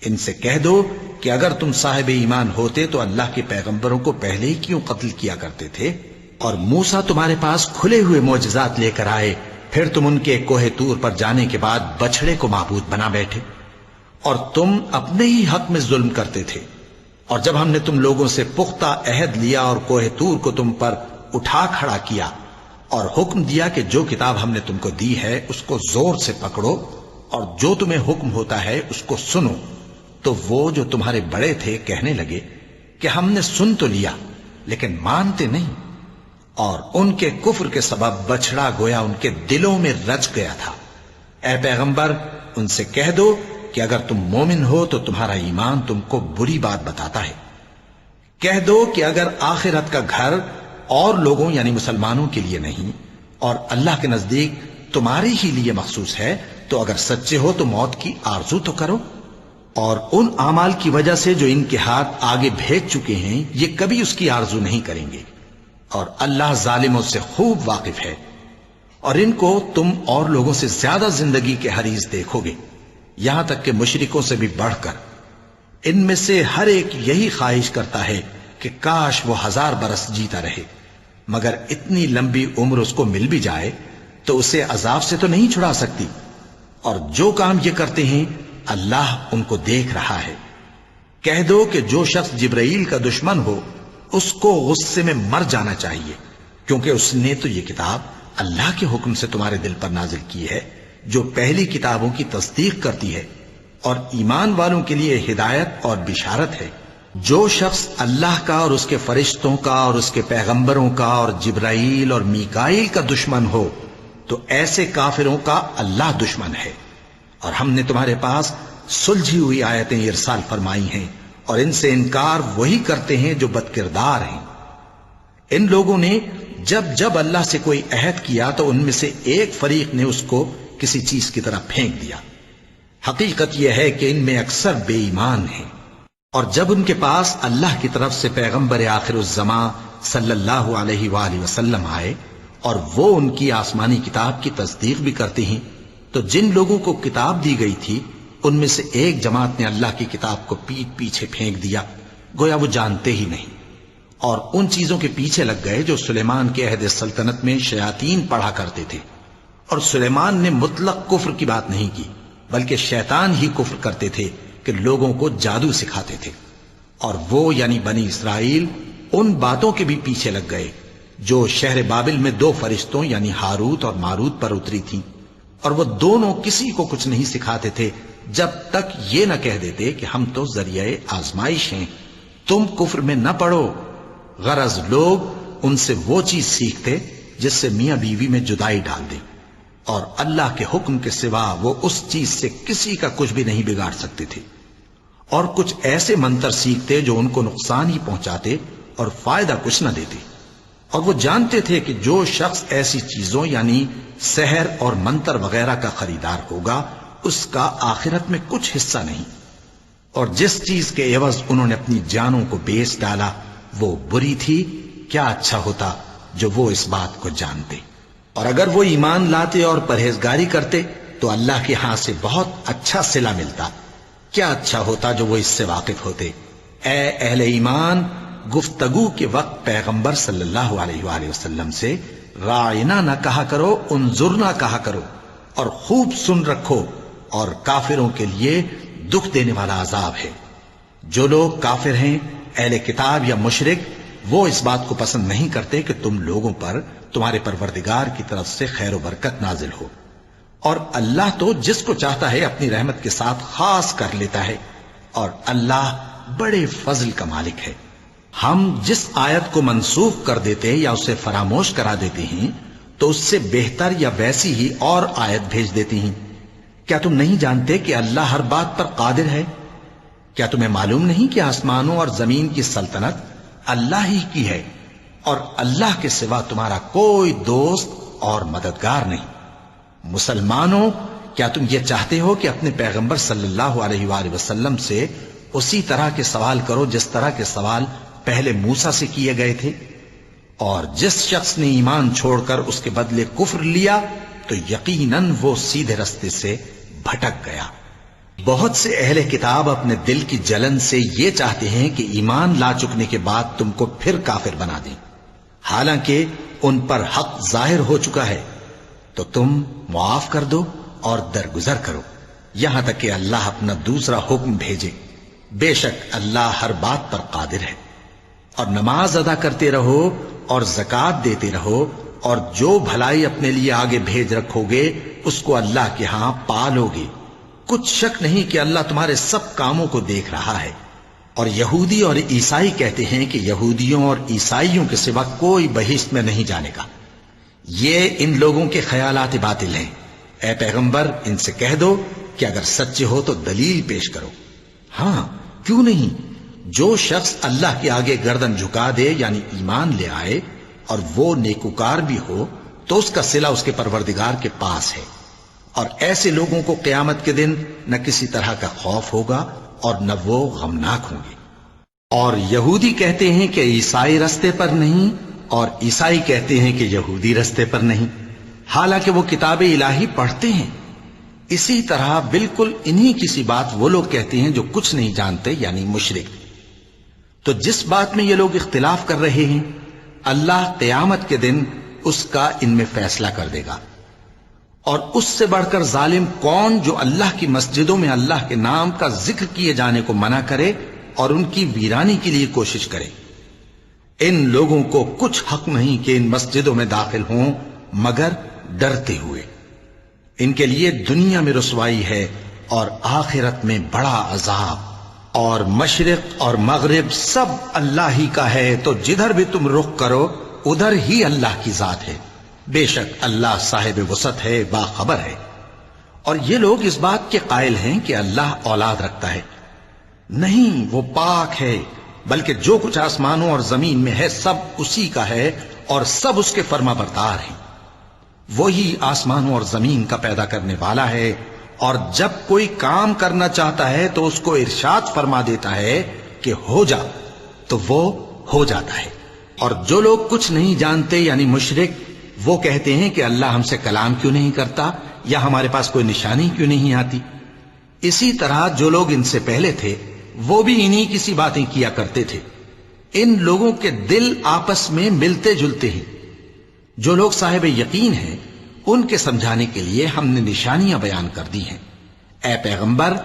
ان سے کہہ دو کہ اگر تم صاحب ایمان ہوتے تو اللہ کے پیغمبروں کو پہلے ہی کیوں قتل کیا کرتے تھے؟ اور موسیٰ تمہارے پاس کھلے ہوئے معجزات لے کر آئے، پھر تم ان کے کوہ طور پر جانے کے بعد بچڑے کو معبود بنا بیٹھے، اور تم اپنے ہی حق میں ظلم کرتے تھے۔ اور جب ہم نے تم لوگوں سے پختہ عہد لیا اور کوہ طور کو تم پر اٹھا کھڑا کیا اور حکم دیا کہ جو کتاب ہم نے تم کو دی ہے اس کو زور سے پکڑو اور جو تمہیں حکم ہوتا ہے اس کو سنو، تو وہ جو تمہارے بڑے تھے کہنے لگے کہ ہم نے سن تو لیا لیکن مانتے نہیں، اور ان کے کفر کے سبب بچڑا گویا ان کے دلوں میں رچ گیا تھا۔ اے پیغمبر ان سے کہہ دو کہ اگر تم مومن ہو تو تمہارا ایمان تم کو بری بات بتاتا ہے۔ کہہ دو کہ اگر آخرت کا گھر اور لوگوں یعنی مسلمانوں کے لیے نہیں اور اللہ کے نزدیک تمہارے ہی لیے مخصوص ہے تو اگر سچے ہو تو موت کی آرزو تو کرو، اور ان اعمال کی وجہ سے جو ان کے ہاتھ آگے بھیج چکے ہیں یہ کبھی اس کی آرزو نہیں کریں گے، اور اللہ ظالموں سے خوب واقف ہے۔ اور ان کو تم اور لوگوں سے زیادہ زندگی کے حریص دیکھو گے، یہاں تک کہ مشرکوں سے بھی بڑھ کر۔ ان میں سے ہر ایک یہی خواہش کرتا ہے کہ کاش وہ 1000 برس جیتا رہے، مگر اتنی لمبی عمر اس کو مل بھی جائے تو اسے عذاب سے تو نہیں چھڑا سکتی، اور جو کام یہ کرتے ہیں اللہ ان کو دیکھ رہا ہے۔ کہہ دو کہ جو شخص جبرائیل کا دشمن ہو اس کو غصے میں مر جانا چاہیے، کیونکہ اس نے تو یہ کتاب اللہ کے حکم سے تمہارے دل پر نازل کی ہے جو پہلی کتابوں کی تصدیق کرتی ہے، اور ایمان والوں کے لیے ہدایت اور بشارت ہے۔ جو شخص اللہ کا اور اس کے فرشتوں کا اور اس کے پیغمبروں کا اور جبرائیل اور میکائیل کا دشمن ہو تو ایسے کافروں کا اللہ دشمن ہے۔ اور ہم نے تمہارے پاس سلجھی ہوئی آیتیں ارسال فرمائی ہیں، اور ان سے انکار وہی کرتے ہیں جو بد کردار ہیں۔ ان لوگوں نے جب جب اللہ سے کوئی عہد کیا تو ان میں سے ایک فریق نے اس کو کسی چیز کی طرح پھینک دیا۔ حقیقت یہ ہے کہ ان میں اکثر بے ایمان ہیں، اور جب ان کے پاس اللہ کی طرف سے پیغمبر آخر الزمان صلی اللہ علیہ وآلہ وسلم آئے اور وہ ان کی آسمانی کتاب کی تصدیق بھی کرتے ہیں، تو جن لوگوں کو کتاب دی گئی تھی ان میں سے ایک جماعت نے اللہ کی کتاب کو پیٹ پیچھے پھینک دیا، گویا وہ جانتے ہی نہیں، اور ان چیزوں کے پیچھے لگ گئے جو سلیمان کے عہد سلطنت میں شیاطین پڑھا کرتے تھے۔ اور سلیمان نے مطلق کفر کی بات نہیں کی، بلکہ شیطان ہی کفر کرتے تھے کہ لوگوں کو جادو سکھاتے تھے، اور وہ یعنی بنی اسرائیل ان باتوں کے بھی پیچھے لگ گئے جو شہر بابل میں 2 فرشتوں یعنی ہاروت اور ماروت پر اتری تھیں، اور وہ دونوں کسی کو کچھ نہیں سکھاتے تھے جب تک یہ نہ کہہ دیتے کہ ہم تو ذریعہ آزمائش ہیں، تم کفر میں نہ پڑو۔ غرض لوگ ان سے وہ چیز سیکھتے جس سے میاں بیوی میں جدائی ڈال دیں، اور اللہ کے حکم کے سوا وہ اس چیز سے کسی کا کچھ بھی نہیں بگاڑ سکتے تھے، اور کچھ ایسے منتر سیکھتے جو ان کو نقصان ہی پہنچاتے اور فائدہ کچھ نہ دیتے۔ اور وہ جانتے تھے کہ جو شخص ایسی چیزوں یعنی سحر اور منتر وغیرہ کا خریدار ہوگا اس کا آخرت میں کچھ حصہ نہیں، اور جس چیز کے عوض انہوں نے اپنی جانوں کو بیچ ڈالا وہ بری تھی، کیا اچھا ہوتا جو وہ اس بات کو جانتے۔ اور اگر وہ ایمان لاتے اور پرہیزگاری کرتے تو اللہ کے ہاں سے بہت اچھا صلہ ملتا، کیا اچھا ہوتا جو وہ اس سے واقف ہوتے۔ اے اہل ایمان، گفتگو کے وقت پیغمبر صلی اللہ علیہ وآلہ وسلم سے راعنا نہ کہا کرو، انظرنا کہا کرو، اور خوب سن رکھو، اور کافروں کے لیے دکھ دینے والا عذاب ہے۔ جو لوگ کافر ہیں، اہل کتاب یا مشرک، وہ اس بات کو پسند نہیں کرتے کہ تم لوگوں پر تمہارے پروردگار کی طرف سے خیر و برکت نازل ہو، اور اللہ تو جس کو چاہتا ہے اپنی رحمت کے ساتھ خاص کر لیتا ہے، اور اللہ بڑے فضل کا مالک ہے۔ ہم جس آیت کو منسوخ کر دیتے یا اسے فراموش کرا دیتے ہیں تو اس سے بہتر یا ویسی ہی اور آیت بھیج دیتی ہیں۔ کیا تم نہیں جانتے کہ اللہ ہر بات پر قادر ہے؟ کیا تمہیں معلوم نہیں کہ آسمانوں اور زمین کی سلطنت اللہ ہی کی ہے، اور اللہ کے سوا تمہارا کوئی دوست اور مددگار نہیں؟ مسلمانوں، کیا تم یہ چاہتے ہو کہ اپنے پیغمبر صلی اللہ علیہ وآلہ وسلم سے اسی طرح کے سوال کرو جس طرح کے سوال پہلے موسیٰ سے کیے گئے تھے؟ اور جس شخص نے ایمان چھوڑ کر اس کے بدلے کفر لیا تو یقیناً وہ سیدھے رستے سے بھٹک گیا۔ بہت سے اہل کتاب اپنے دل کی جلن سے یہ چاہتے ہیں کہ ایمان لا چکنے کے بعد تم کو پھر کافر بنا دیں، حالانکہ ان پر حق ظاہر ہو چکا ہے۔ تو تم معاف کر دو اور درگزر کرو یہاں تک کہ اللہ اپنا دوسرا حکم بھیجے۔ بے شک اللہ ہر بات پر قادر ہے۔ اور نماز ادا کرتے رہو اور زکوٰۃ دیتے رہو، اور جو بھلائی اپنے لیے آگے بھیج رکھو گے اس کو اللہ کے ہاں پالو گے۔ کچھ شک نہیں کہ اللہ تمہارے سب کاموں کو دیکھ رہا ہے۔ اور یہودی اور عیسائی کہتے ہیں کہ یہودیوں اور عیسائیوں کے سوا کوئی بہشت میں نہیں جانے گا۔ یہ ان لوگوں کے خیالات باطل ہیں۔ اے پیغمبر، ان سے کہہ دو کہ اگر سچے ہو تو دلیل پیش کرو۔ ہاں، کیوں نہیں؟ جو شخص اللہ کے آگے گردن جھکا دے یعنی ایمان لے آئے اور وہ نیکوکار بھی ہو تو اس کا صلہ اس کے پروردگار کے پاس ہے، اور ایسے لوگوں کو قیامت کے دن نہ کسی طرح کا خوف ہوگا اور نہ وہ غمناک ہوں گے۔ اور یہودی کہتے ہیں کہ عیسائی رستے پر نہیں، اور عیسائی کہتے ہیں کہ یہودی رستے پر نہیں، حالانکہ وہ کتاب الہی پڑھتے ہیں۔ اسی طرح بالکل انہی کسی بات وہ لوگ کہتے ہیں جو کچھ نہیں جانتے یعنی مشرک۔ تو جس بات میں یہ لوگ اختلاف کر رہے ہیں اللہ قیامت کے دن اس کا ان میں فیصلہ کر دے گا۔ اور اس سے بڑھ کر ظالم کون جو اللہ کی مسجدوں میں اللہ کے نام کا ذکر کیے جانے کو منع کرے اور ان کی ویرانی کے لیے کوشش کرے۔ ان لوگوں کو کچھ حق نہیں کہ ان مسجدوں میں داخل ہوں مگر ڈرتے ہوئے۔ ان کے لیے دنیا میں رسوائی ہے اور آخرت میں بڑا عذاب۔ اور مشرق اور مغرب سب اللہ ہی کا ہے، تو جدھر بھی تم رخ کرو ادھر ہی اللہ کی ذات ہے۔ بے شک اللہ صاحب وسعت ہے، باخبر ہے۔ اور یہ لوگ اس بات کے قائل ہیں کہ اللہ اولاد رکھتا ہے۔ نہیں، وہ پاک ہے، بلکہ جو کچھ آسمانوں اور زمین میں ہے سب اسی کا ہے، اور سب اس کے فرما بردار ہیں۔ وہی آسمانوں اور زمین کا پیدا کرنے والا ہے، اور جب کوئی کام کرنا چاہتا ہے تو اس کو ارشاد فرما دیتا ہے کہ ہو جا، تو وہ ہو جاتا ہے۔ اور جو لوگ کچھ نہیں جانتے یعنی مشرک، وہ کہتے ہیں کہ اللہ ہم سے کلام کیوں نہیں کرتا، یا ہمارے پاس کوئی نشانی کیوں نہیں آتی۔ اسی طرح جو لوگ ان سے پہلے تھے وہ بھی انہی کسی باتیں کیا کرتے تھے۔ ان لوگوں کے دل آپس میں ملتے جلتے ہیں۔ جو لوگ صاحب یقین ہیں ان کے سمجھانے کے لیے ہم نے نشانیاں بیان کر دی ہیں۔ اے پیغمبر،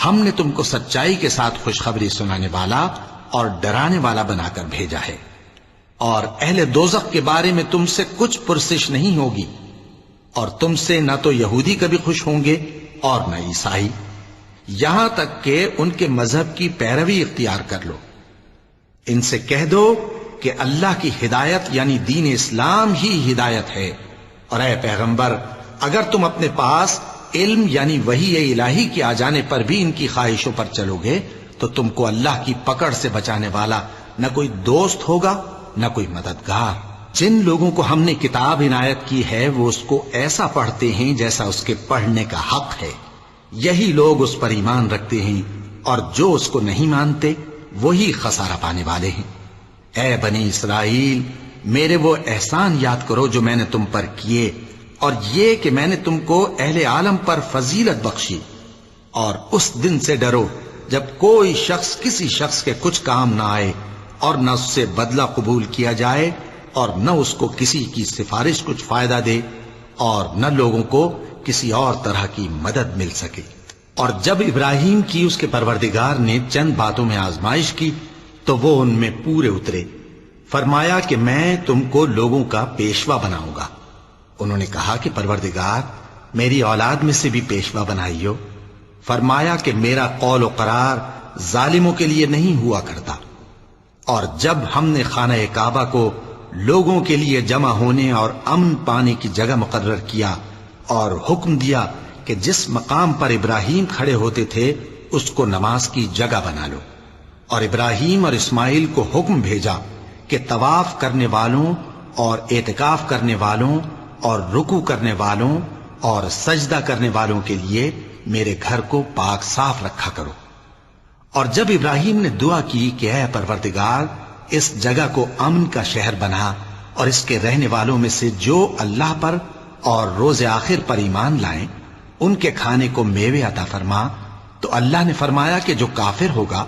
ہم نے تم کو سچائی کے ساتھ خوشخبری سنانے والا اور ڈرانے والا بنا کر بھیجا ہے، اور اہل دوزخ کے بارے میں تم سے کچھ پرسش نہیں ہوگی، اور تم سے نہ تو یہودی کبھی خوش ہوں گے اور نہ عیسائی، یہاں تک کہ ان کے مذہب کی پیروی اختیار کر لو۔ ان سے کہہ دو کہ اللہ کی ہدایت یعنی دین اسلام ہی ہدایت ہے، اور اے پیغمبر، اگر تم اپنے پاس علم یعنی وحی الہی کے آ جانے پر بھی ان کی خواہشوں پر چلو گے تو تم کو اللہ کی پکڑ سے بچانے والا نہ کوئی دوست ہوگا نہ کوئی مددگار۔ جن لوگوں کو ہم نے کتاب عنایت کی ہے وہ اس کو ایسا پڑھتے ہیں جیسا اس کے پڑھنے کا حق ہے، یہی لوگ اس پر ایمان رکھتے ہیں، اور جو اس کو نہیں مانتے وہی خسارہ پانے والے ہیں۔ اے بنی اسرائیل، میرے وہ احسان یاد کرو جو میں نے تم پر کیے، اور یہ کہ میں نے تم کو اہل عالم پر فضیلت بخشی، اور اس دن سے ڈرو جب کوئی شخص کسی شخص کے کچھ کام نہ آئے اور نہ اس سے بدلہ قبول کیا جائے، اور نہ اس کو کسی کی سفارش کچھ فائدہ دے، اور نہ لوگوں کو کسی اور طرح کی مدد مل سکے۔ اور جب ابراہیم کی اس کے پروردگار نے چند باتوں میں آزمائش کی تو وہ ان میں پورے اترے، فرمایا کہ میں تم کو لوگوں کا پیشوا بناؤں گا۔ انہوں نے کہا کہ پروردگار میری اولاد میں سے بھی پیشوا بنائیو۔ فرمایا کہ میرا قول و قرار ظالموں کے لیے نہیں ہوا کرتا۔ اور جب ہم نے خانہ کعبہ کو لوگوں کے لیے جمع ہونے اور امن پانے کی جگہ مقرر کیا اور حکم دیا کہ جس مقام پر ابراہیم کھڑے ہوتے تھے اس کو نماز کی جگہ بنا لو، اور ابراہیم اور اسماعیل کو حکم بھیجا کہ طواف کرنے والوں اور اعتکاف کرنے والوں اور رکوع کرنے والوں اور سجدہ کرنے والوں کے لیے میرے گھر کو پاک صاف رکھا کرو۔ اور جب ابراہیم نے دعا کی کہ اے پروردگار اس جگہ کو امن کا شہر بنا، اور اس کے رہنے والوں میں سے جو اللہ پر اور روز آخر پر ایمان لائیں ان کے کھانے کو میوے عطا فرما، تو اللہ نے فرمایا کہ جو کافر ہوگا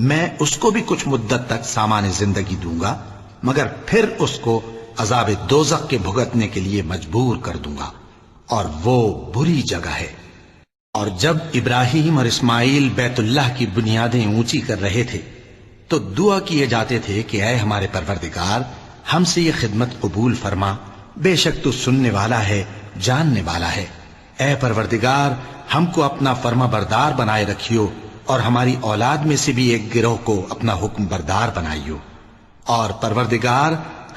میں اس کو بھی کچھ مدت تک سامان زندگی دوں گا، مگر پھر اس کو عذاب دوزخ کے بھگتنے کے لیے مجبور کر دوں گا، اور وہ بری جگہ ہے۔ اور جب ابراہیم اور اسماعیل بیت اللہ کی بنیادیں اونچی کر رہے تھے تو دعا کیے جاتے تھے کہ اے ہمارے پروردگار ہم سے یہ خدمت قبول فرما، بے شک تو سننے والا ہے، جاننے والا ہے۔ اے پروردگار ہم کو اپنا فرما بردار بنائے رکھیو، اور ہماری اولاد میں سے بھی ایک گروہ کو اپنا حکم بردار بنائیو۔ اور پروردگار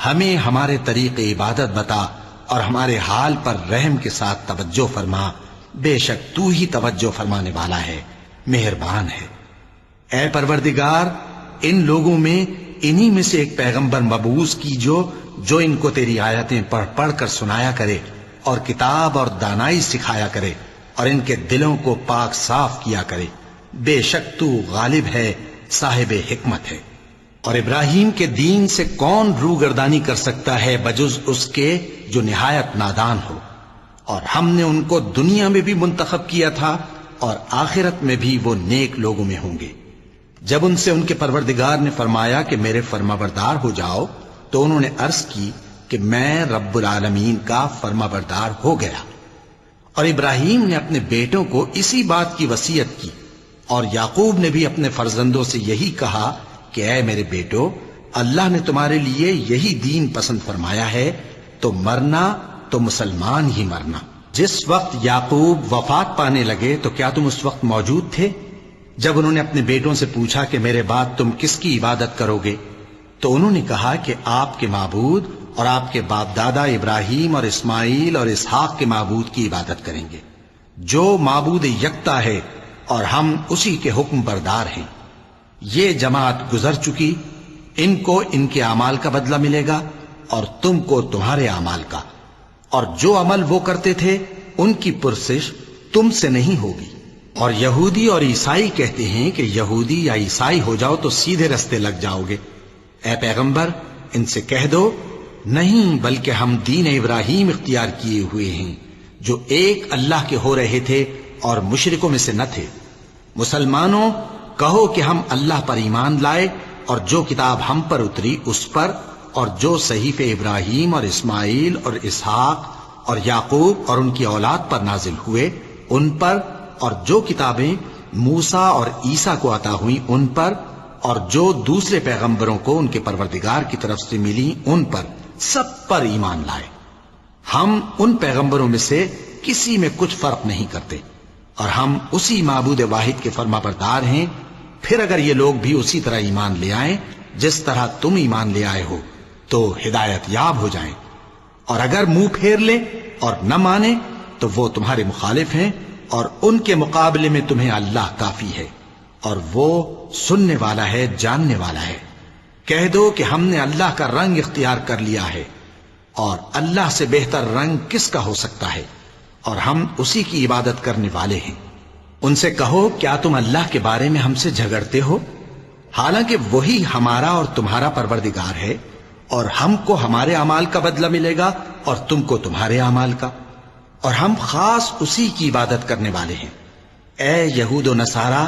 ہمیں ہمارے طریق عبادت بتا، اور ہمارے حال پر رحم کے ساتھ توجہ فرما، بے شک تو ہی توجہ فرمانے والا ہے، مہربان ہے۔ اے پروردگار ان لوگوں میں انہی میں سے ایک پیغمبر مبعوث کیجو جو ان کو تیری آیتیں پڑھ پڑھ کر سنایا کرے اور کتاب اور دانائی سکھایا کرے اور ان کے دلوں کو پاک صاف کیا کرے، بے شک تو غالب ہے، صاحب حکمت ہے۔ اور ابراہیم کے دین سے کون روگردانی کر سکتا ہے بجز اس کے جو نہایت نادان ہو، اور ہم نے ان کو دنیا میں بھی منتخب کیا تھا اور آخرت میں بھی وہ نیک لوگوں میں ہوں گے۔ جب ان سے ان کے پروردگار نے فرمایا کہ میرے فرما بردار ہو جاؤ تو انہوں نے عرض کی کہ میں رب العالمین کا فرما بردار ہو گیا۔ اور ابراہیم نے اپنے بیٹوں کو اسی بات کی وصیت کی، اور یعقوب نے بھی اپنے فرزندوں سے یہی کہا کہ اے میرے بیٹو، اللہ نے تمہارے لیے یہی دین پسند فرمایا ہے، تو مرنا تو مسلمان ہی مرنا۔ جس وقت یعقوب وفات پانے لگے تو کیا تم اس وقت موجود تھے جب انہوں نے اپنے بیٹوں سے پوچھا کہ میرے بعد تم کس کی عبادت کرو گے؟ تو انہوں نے کہا کہ آپ کے معبود اور آپ کے باپ دادا ابراہیم اور اسماعیل اور اسحاق کے معبود کی عبادت کریں گے، جو معبود یکتا ہے اور ہم اسی کے حکم بردار ہیں۔ یہ جماعت گزر چکی، ان کو ان کے اعمال کا بدلہ ملے گا اور تم کو تمہارے اعمال کا، اور جو عمل وہ کرتے تھے ان کی پرسش تم سے نہیں ہوگی۔ اور یہودی اور عیسائی کہتے ہیں کہ یہودی یا عیسائی ہو جاؤ تو سیدھے رستے لگ جاؤ گے۔ اے پیغمبر ان سے کہہ دو نہیں، بلکہ ہم دین ابراہیم اختیار کیے ہوئے ہیں جو ایک اللہ کے ہو رہے تھے اور مشرکوں میں سے نہ تھے۔ مسلمانوں کہو کہ ہم اللہ پر ایمان لائے اور جو کتاب ہم پر اتری اس پر، اور جو صحیفے ابراہیم اور اسماعیل اور اسحاق اور یعقوب اور ان کی اولاد پر نازل ہوئے ان پر، اور جو کتابیں موسیٰ اور عیسیٰ کو عطا ہوئیں ان پر، اور جو دوسرے پیغمبروں کو ان کے پروردگار کی طرف سے ملی ان پر، سب پر ایمان لائے۔ ہم ان پیغمبروں میں سے کسی میں کچھ فرق نہیں کرتے، اور ہم اسی معبود واحد کے فرما بردار ہیں۔ پھر اگر یہ لوگ بھی اسی طرح ایمان لے آئیں جس طرح تم ایمان لے آئے ہو تو ہدایت یاب ہو جائیں، اور اگر منہ پھیر لیں اور نہ مانیں تو وہ تمہارے مخالف ہیں، اور ان کے مقابلے میں تمہیں اللہ کافی ہے، اور وہ سننے والا ہے، جاننے والا ہے۔ کہہ دو کہ ہم نے اللہ کا رنگ اختیار کر لیا ہے، اور اللہ سے بہتر رنگ کس کا ہو سکتا ہے، اور ہم اسی کی عبادت کرنے والے ہیں۔ ان سے کہو کیا تم اللہ کے بارے میں ہم سے جھگڑتے ہو، حالانکہ وہی ہمارا اور تمہارا پروردگار ہے، اور ہم کو ہمارے اعمال کا بدلہ ملے گا اور تم کو تمہارے اعمال کا، اور ہم خاص اسی کی عبادت کرنے والے ہیں۔ اے یہود و نصارا،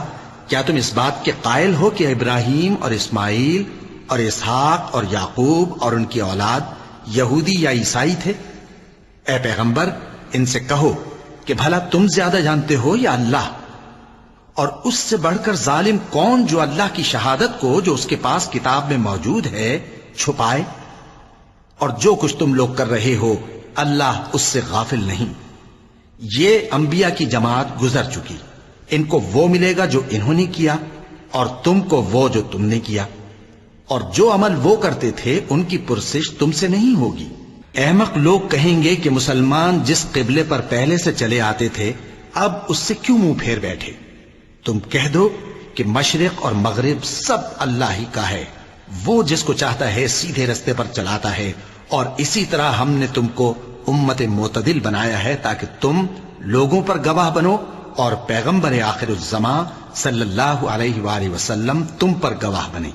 کیا تم اس بات کے قائل ہو کہ ابراہیم اور اسماعیل اور اسحاق اور یعقوب اور ان کی اولاد یہودی یا عیسائی تھے؟ اے پیغمبر ان سے کہو کہ بھلا تم زیادہ جانتے ہو یا اللہ؟ اور اس سے بڑھ کر ظالم کون جو اللہ کی شہادت کو جو اس کے پاس کتاب میں موجود ہے چھپائے؟ اور جو کچھ تم لوگ کر رہے ہو اللہ اس سے غافل نہیں۔ یہ انبیاء کی جماعت گزر چکی، ان کو وہ ملے گا جو انہوں نے کیا، اور تم کو وہ جو تم نے کیا، اور جو عمل وہ کرتے تھے ان کی پرسش تم سے نہیں ہوگی۔ احمق لوگ کہیں گے کہ مسلمان جس قبلے پر پہلے سے چلے آتے تھے اب اس سے کیوں منہ پھیر بیٹھے؟ تم کہہ دو کہ مشرق اور مغرب سب اللہ ہی کا ہے، وہ جس کو چاہتا ہے سیدھے رستے پر چلاتا ہے، اور اسی طرح ہم نے تم کو امت معتدل بنایا ہے تاکہ تم لوگوں پر گواہ بنو، اور پیغمبر آخر الزمان صلی اللہ علیہ وآلہ وسلم تم پر گواہ بنے۔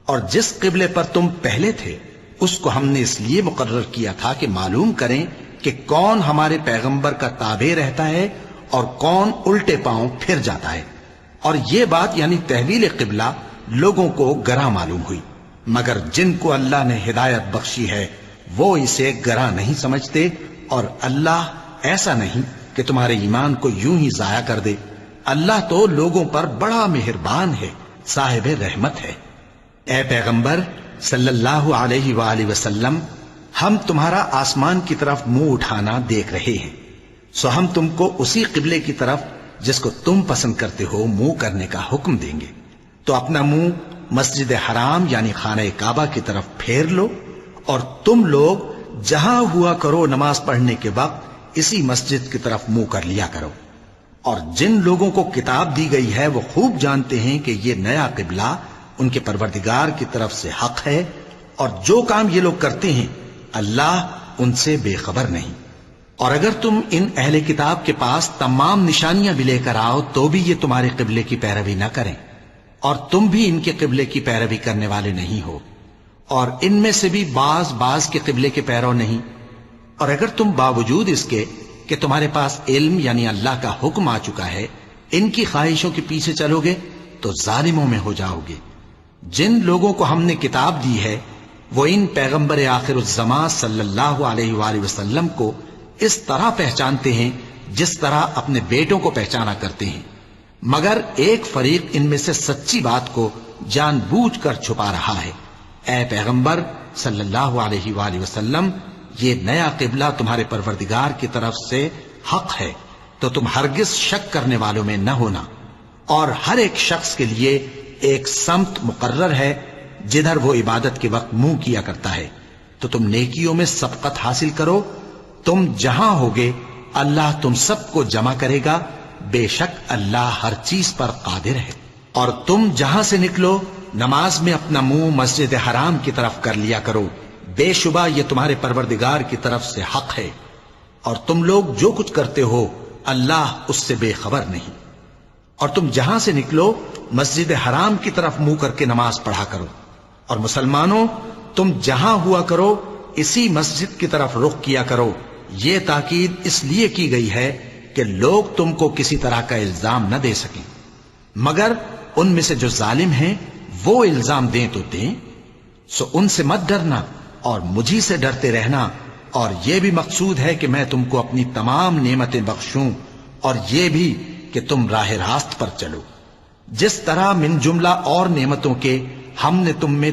اور جس قبلے پر تم پہلے تھے اس کو ہم نے اس لیے مقرر کیا تھا کہ معلوم کریں کہ کون ہمارے پیغمبر کا تابع رہتا ہے اور کون الٹے پاؤں پھر جاتا ہے۔ اور یہ بات یعنی تحویل قبلہ لوگوں کو گراں معلوم ہوئی، مگر جن کو اللہ نے ہدایت بخشی ہے وہ اسے گراں نہیں سمجھتے، اور اللہ ایسا نہیں کہ تمہارے ایمان کو یوں ہی ضائع کر دے۔ اللہ تو لوگوں پر بڑا مہربان ہے، صاحب رحمت ہے۔ اے پیغمبر صلی اللہ علیہ وآلہ وسلم، ہم تمہارا آسمان کی طرف منہ اٹھانا دیکھ رہے ہیں، سو ہم تم کو اسی قبلے کی طرف جس کو تم پسند کرتے ہو منہ کرنے کا حکم دیں گے، تو اپنا منہ مسجد حرام یعنی خانہ کعبہ کی طرف پھیر لو، اور تم لوگ جہاں ہوا کرو نماز پڑھنے کے وقت اسی مسجد کی طرف منہ کر لیا کرو۔ اور جن لوگوں کو کتاب دی گئی ہے وہ خوب جانتے ہیں کہ یہ نیا قبلہ ان کے پروردگار کی طرف سے حق ہے، اور جو کام یہ لوگ کرتے ہیں اللہ ان سے بے خبر نہیں۔ اور اگر تم ان اہل کتاب کے پاس تمام نشانیاں بھی لے کر آؤ تو بھی یہ تمہارے قبلے کی پیروی نہ کریں، اور تم بھی ان کے قبلے کی پیروی کرنے والے نہیں ہو، اور ان میں سے بھی بعض کے قبلے کے پیرو نہیں۔ اور اگر تم باوجود اس کے کہ تمہارے پاس علم یعنی اللہ کا حکم آ چکا ہے ان کی خواہشوں کے پیچھے چلو گے تو ظالموں میں ہو جاؤ گے۔ جن لوگوں کو ہم نے کتاب دی ہے وہ ان پیغمبر آخر الزمان صلی اللہ علیہ وآلہ وسلم کو اس طرح پہچانتے ہیں جس طرح اپنے بیٹوں کو پہچانا کرتے ہیں، مگر ایک فریق ان میں سے سچی بات کو جان بوجھ کر چھپا رہا ہے۔ اے پیغمبر صلی اللہ علیہ وآلہ وسلم، یہ نیا قبلہ تمہارے پروردگار کی طرف سے حق ہے، تو تم ہرگز شک کرنے والوں میں نہ ہونا، اور ہر ایک شخص کے لیے ایک سمت مقرر ہے جدھر وہ عبادت کے وقت منہ کیا کرتا ہے، تو تم نیکیوں میں سبقت حاصل کرو۔ تم جہاں ہوگے اللہ تم سب کو جمع کرے گا، بے شک اللہ ہر چیز پر قادر ہے۔ اور تم جہاں سے نکلو نماز میں اپنا منہ مسجد حرام کی طرف کر لیا کرو، بے شبہ یہ تمہارے پروردگار کی طرف سے حق ہے، اور تم لوگ جو کچھ کرتے ہو اللہ اس سے بے خبر نہیں۔ اور تم جہاں سے نکلو مسجد حرام کی طرف منہ کر کے نماز پڑھا کرو، اور مسلمانوں تم جہاں ہوا کرو اسی مسجد کی طرف رخ کیا کرو۔ یہ تاکید اس لیے کی گئی ہے کہ لوگ تم کو کسی طرح کا الزام نہ دے سکیں، مگر ان میں سے جو ظالم ہیں وہ الزام دیں تو دیں، سو ان سے مت ڈرنا اور مجھی سے ڈرتے رہنا، اور یہ بھی مقصود ہے کہ میں تم کو اپنی تمام نعمتیں بخشوں، اور یہ بھی کہ تم راہ راست پر چلو۔ جس طرح من جملہ اور نعمتوں کے ہم نے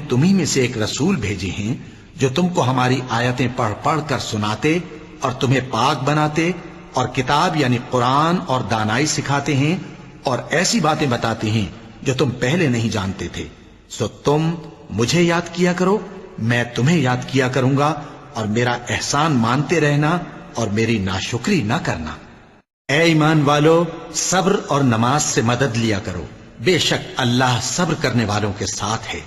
تمہیں میں سے ایک رسول بھیجے ہیں جو تم کو ہماری آیتیں پڑھ پڑھ کر سناتے اور تمہیں پاک بناتے، اور کتاب یعنی قرآن اور دانائی سکھاتے ہیں، اور ایسی باتیں بتاتے ہیں جو تم پہلے نہیں جانتے تھے، سو تم مجھے یاد کیا کرو، میں تمہیں یاد کیا کروں گا، اور میرا احسان مانتے رہنا اور میری ناشکری نہ کرنا۔ اے ایمان والو، صبر اور نماز سے مدد لیا کرو، بے شک اللہ صبر کرنے والوں کے ساتھ ہے۔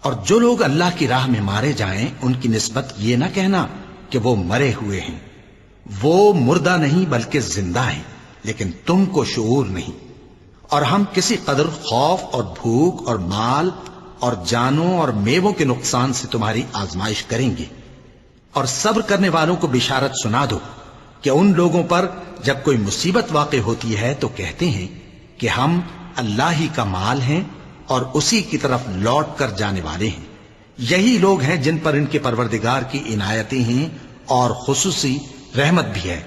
اور جو لوگ اللہ کی راہ میں مارے جائیں ان کی نسبت یہ نہ کہنا کہ وہ مرے ہوئے ہیں، وہ مردہ نہیں بلکہ زندہ ہیں، لیکن تم کو شعور نہیں۔ اور ہم کسی قدر خوف اور بھوک اور مال اور جانوں اور میووں کے نقصان سے تمہاری آزمائش کریں گے، اور صبر کرنے والوں کو بشارت سنا دو کہ ان لوگوں پر جب کوئی مصیبت واقع ہوتی ہے تو کہتے ہیں کہ ہم اللہ ہی کا مال ہیں اور اسی کی طرف لوٹ کر جانے والے ہیں۔ یہی لوگ ہیں جن پر ان کے پروردگار کی عنایتیں ہیں اور خصوصی رحمت بھی ہے،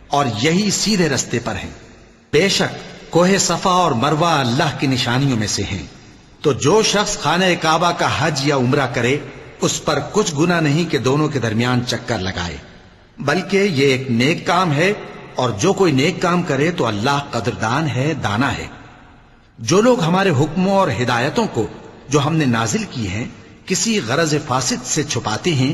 اور یہی سیدھے رستے پر ہیں۔ بے شک کوہ صفا اور مروہ اللہ کی نشانیوں میں سے ہیں، تو جو شخص خانہ کعبہ کا حج یا عمرہ کرے اس پر کچھ گناہ نہیں کہ دونوں کے درمیان چکر لگائے، بلکہ یہ ایک نیک کام ہے، اور جو کوئی نیک کام کرے تو اللہ قدردان ہے، دانا ہے۔ جو لوگ ہمارے حکموں اور ہدایتوں کو جو ہم نے نازل کی ہیں کسی غرض فاسد سے چھپاتے ہیں،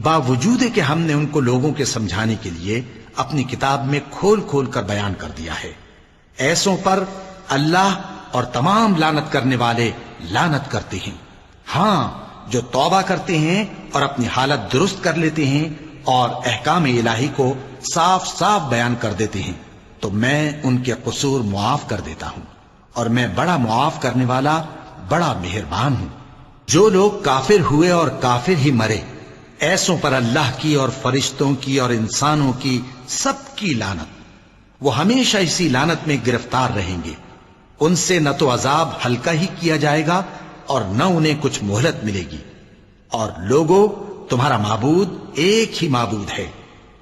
باوجود کہ ہم نے ان کو لوگوں کے سمجھانے کے لیے اپنی کتاب میں کھول کھول کر بیان کر دیا ہے، ایسوں پر اللہ اور تمام لعنت کرنے والے لعنت کرتے ہیں۔ ہاں، جو توبہ کرتے ہیں اور اپنی حالت درست کر لیتے ہیں اور احکام الہی کو صاف صاف بیان کر دیتے ہیں تو میں ان کے قصور معاف کر دیتا ہوں، اور میں بڑا معاف کرنے والا، بڑا مہربان ہوں۔ جو لوگ کافر ہوئے اور کافر ہی مرے، ایسوں پر اللہ کی اور فرشتوں کی اور انسانوں کی سب کی لعنت، وہ ہمیشہ اسی لعنت میں گرفتار رہیں گے۔ ان سے نہ تو عذاب ہلکا ہی کیا جائے گا اور نہ انہیں کچھ مہلت ملے گی۔ اور لوگوں، تمہارا معبود ایک ہی معبود ہے،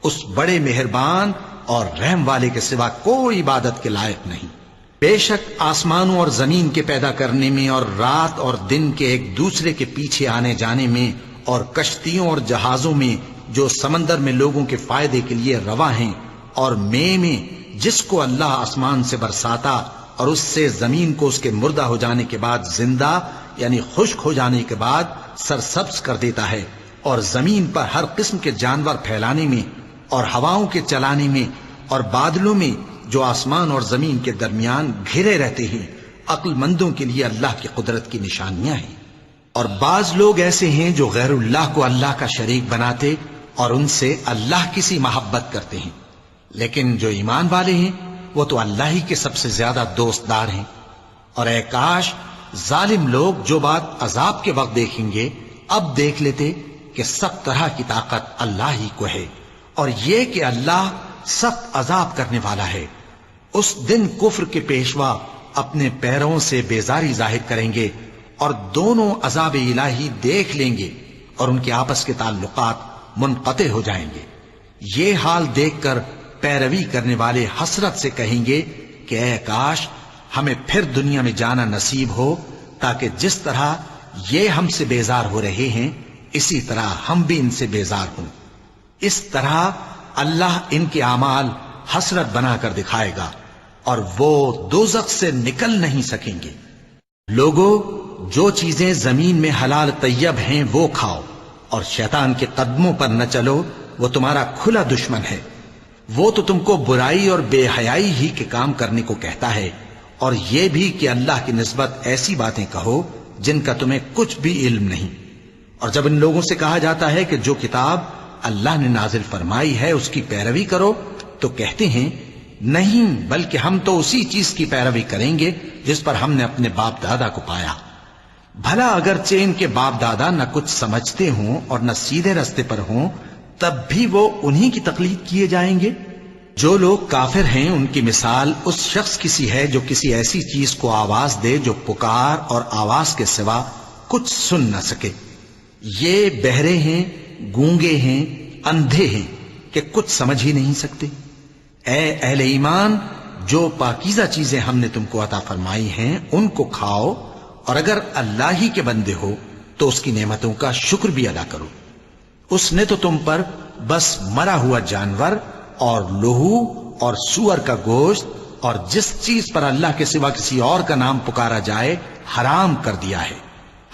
اس بڑے مہربان اور رحم والے کے سوا کوئی عبادت کے لائق نہیں۔ بے شک آسمانوں اور زمین کے پیدا کرنے میں اور رات اور دن کے ایک دوسرے کے پیچھے آنے جانے میں اور کشتیوں اور جہازوں میں جو سمندر میں لوگوں کے فائدے کے لیے رواں ہیں، اور میں جس کو اللہ آسمان سے برساتا اور اس سے زمین کو اس کے مردہ ہو جانے کے بعد زندہ یعنی خشک ہو جانے کے بعد سرسبز کر دیتا ہے، اور زمین پر ہر قسم کے جانور پھیلانے میں اور ہواؤں کے چلانے میں اور بادلوں میں جو آسمان اور زمین کے درمیان گھرے رہتے ہیں، عقل مندوں کے لیے اللہ کی قدرت کی نشانیاں ہیں۔ اور بعض لوگ ایسے ہیں جو غیر اللہ کو اللہ کا شریک بناتے اور ان سے اللہ کی سی محبت کرتے ہیں، لیکن جو ایمان والے ہیں وہ تو اللہ ہی کے سب سے زیادہ دوست دار ہیں۔ اور اے کاش ظالم لوگ جو بات عذاب کے وقت دیکھیں گے اب دیکھ لیتے کہ سب طرح کی طاقت اللہ ہی کو ہے، اور یہ کہ اللہ سخت عذاب کرنے والا ہے۔ اس دن کفر کے پیشوا اپنے پیروں سے بیزاری ظاہر کریں گے اور دونوں عذاب الہی دیکھ لیں گے اور ان کے آپس کے تعلقات منقطع ہو جائیں گے۔ یہ حال دیکھ کر پیروی کرنے والے حسرت سے کہیں گے کہ اے کاش ہمیں پھر دنیا میں جانا نصیب ہو، تاکہ جس طرح یہ ہم سے بیزار ہو رہے ہیں اسی طرح ہم بھی ان سے بیزار ہوں۔ اس طرح اللہ ان کے اعمال حسرت بنا کر دکھائے گا اور وہ دوزخ سے نکل نہیں سکیں گے۔ لوگوں، جو چیزیں زمین میں حلال طیب ہیں وہ کھاؤ، اور شیطان کے قدموں پر نہ چلو، وہ تمہارا کھلا دشمن ہے۔ وہ تو تم کو برائی اور بے حیائی ہی کے کام کرنے کو کہتا ہے، اور یہ بھی کہ اللہ کی نسبت ایسی باتیں کہو جن کا تمہیں کچھ بھی علم نہیں۔ اور جب ان لوگوں سے کہا جاتا ہے کہ جو کتاب اللہ نے نازل فرمائی ہے اس کی پیروی کرو، تو کہتے ہیں نہیں، بلکہ ہم تو اسی چیز کی پیروی کریں گے جس پر ہم نے اپنے باپ دادا کو پایا۔ بھلا اگرچہ ان کے باپ دادا نہ کچھ سمجھتے ہوں اور نہ سیدھے رستے پر ہوں، تب بھی وہ انہی کی تقلید کیے جائیں گے۔ جو لوگ کافر ہیں ان کی مثال اس شخص کی سی ہے جو کسی ایسی چیز کو آواز دے جو پکار اور آواز کے سوا کچھ سن نہ سکے۔ یہ بہرے ہیں، گونگے ہیں، اندھے ہیں کہ کچھ سمجھ ہی نہیں سکتے۔ اے اہل ایمان، جو پاکیزہ چیزیں ہم نے تم کو عطا فرمائی ہیں ان کو کھاؤ، اور اگر اللہ ہی کے بندے ہو تو اس کی نعمتوں کا شکر بھی ادا کرو۔ اس نے تو تم پر بس مرا ہوا جانور اور لہو اور سور کا گوشت اور جس چیز پر اللہ کے سوا کسی اور کا نام پکارا جائے حرام کر دیا ہے۔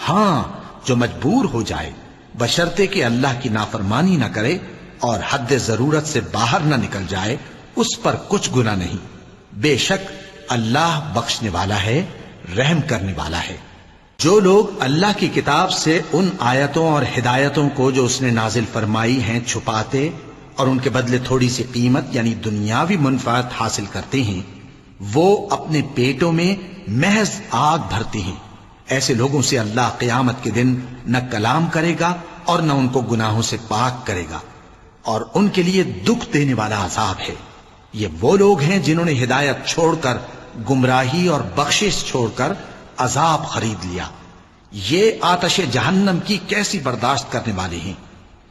ہاں، جو مجبور ہو جائے بشرطے کہ اللہ کی نافرمانی نہ کرے اور حد ضرورت سے باہر نہ نکل جائے، اس پر کچھ گناہ نہیں۔ بے شک اللہ بخشنے والا ہے، رحم کرنے والا ہے۔ جو لوگ اللہ کی کتاب سے ان آیتوں اور ہدایتوں کو جو اس نے نازل فرمائی ہیں چھپاتے اور ان کے بدلے تھوڑی سی قیمت یعنی دنیاوی منفعت حاصل کرتے ہیں، وہ اپنے پیٹوں میں محض آگ بھرتے ہیں۔ ایسے لوگوں سے اللہ قیامت کے دن نہ کلام کرے گا اور نہ ان کو گناہوں سے پاک کرے گا، اور ان کے لیے دکھ دینے والا عذاب ہے۔ یہ وہ لوگ ہیں جنہوں نے ہدایت چھوڑ کر گمراہی اور بخشش چھوڑ کر عذاب خرید لیا۔ یہ آتش جہنم کی کیسی برداشت کرنے والے ہیں۔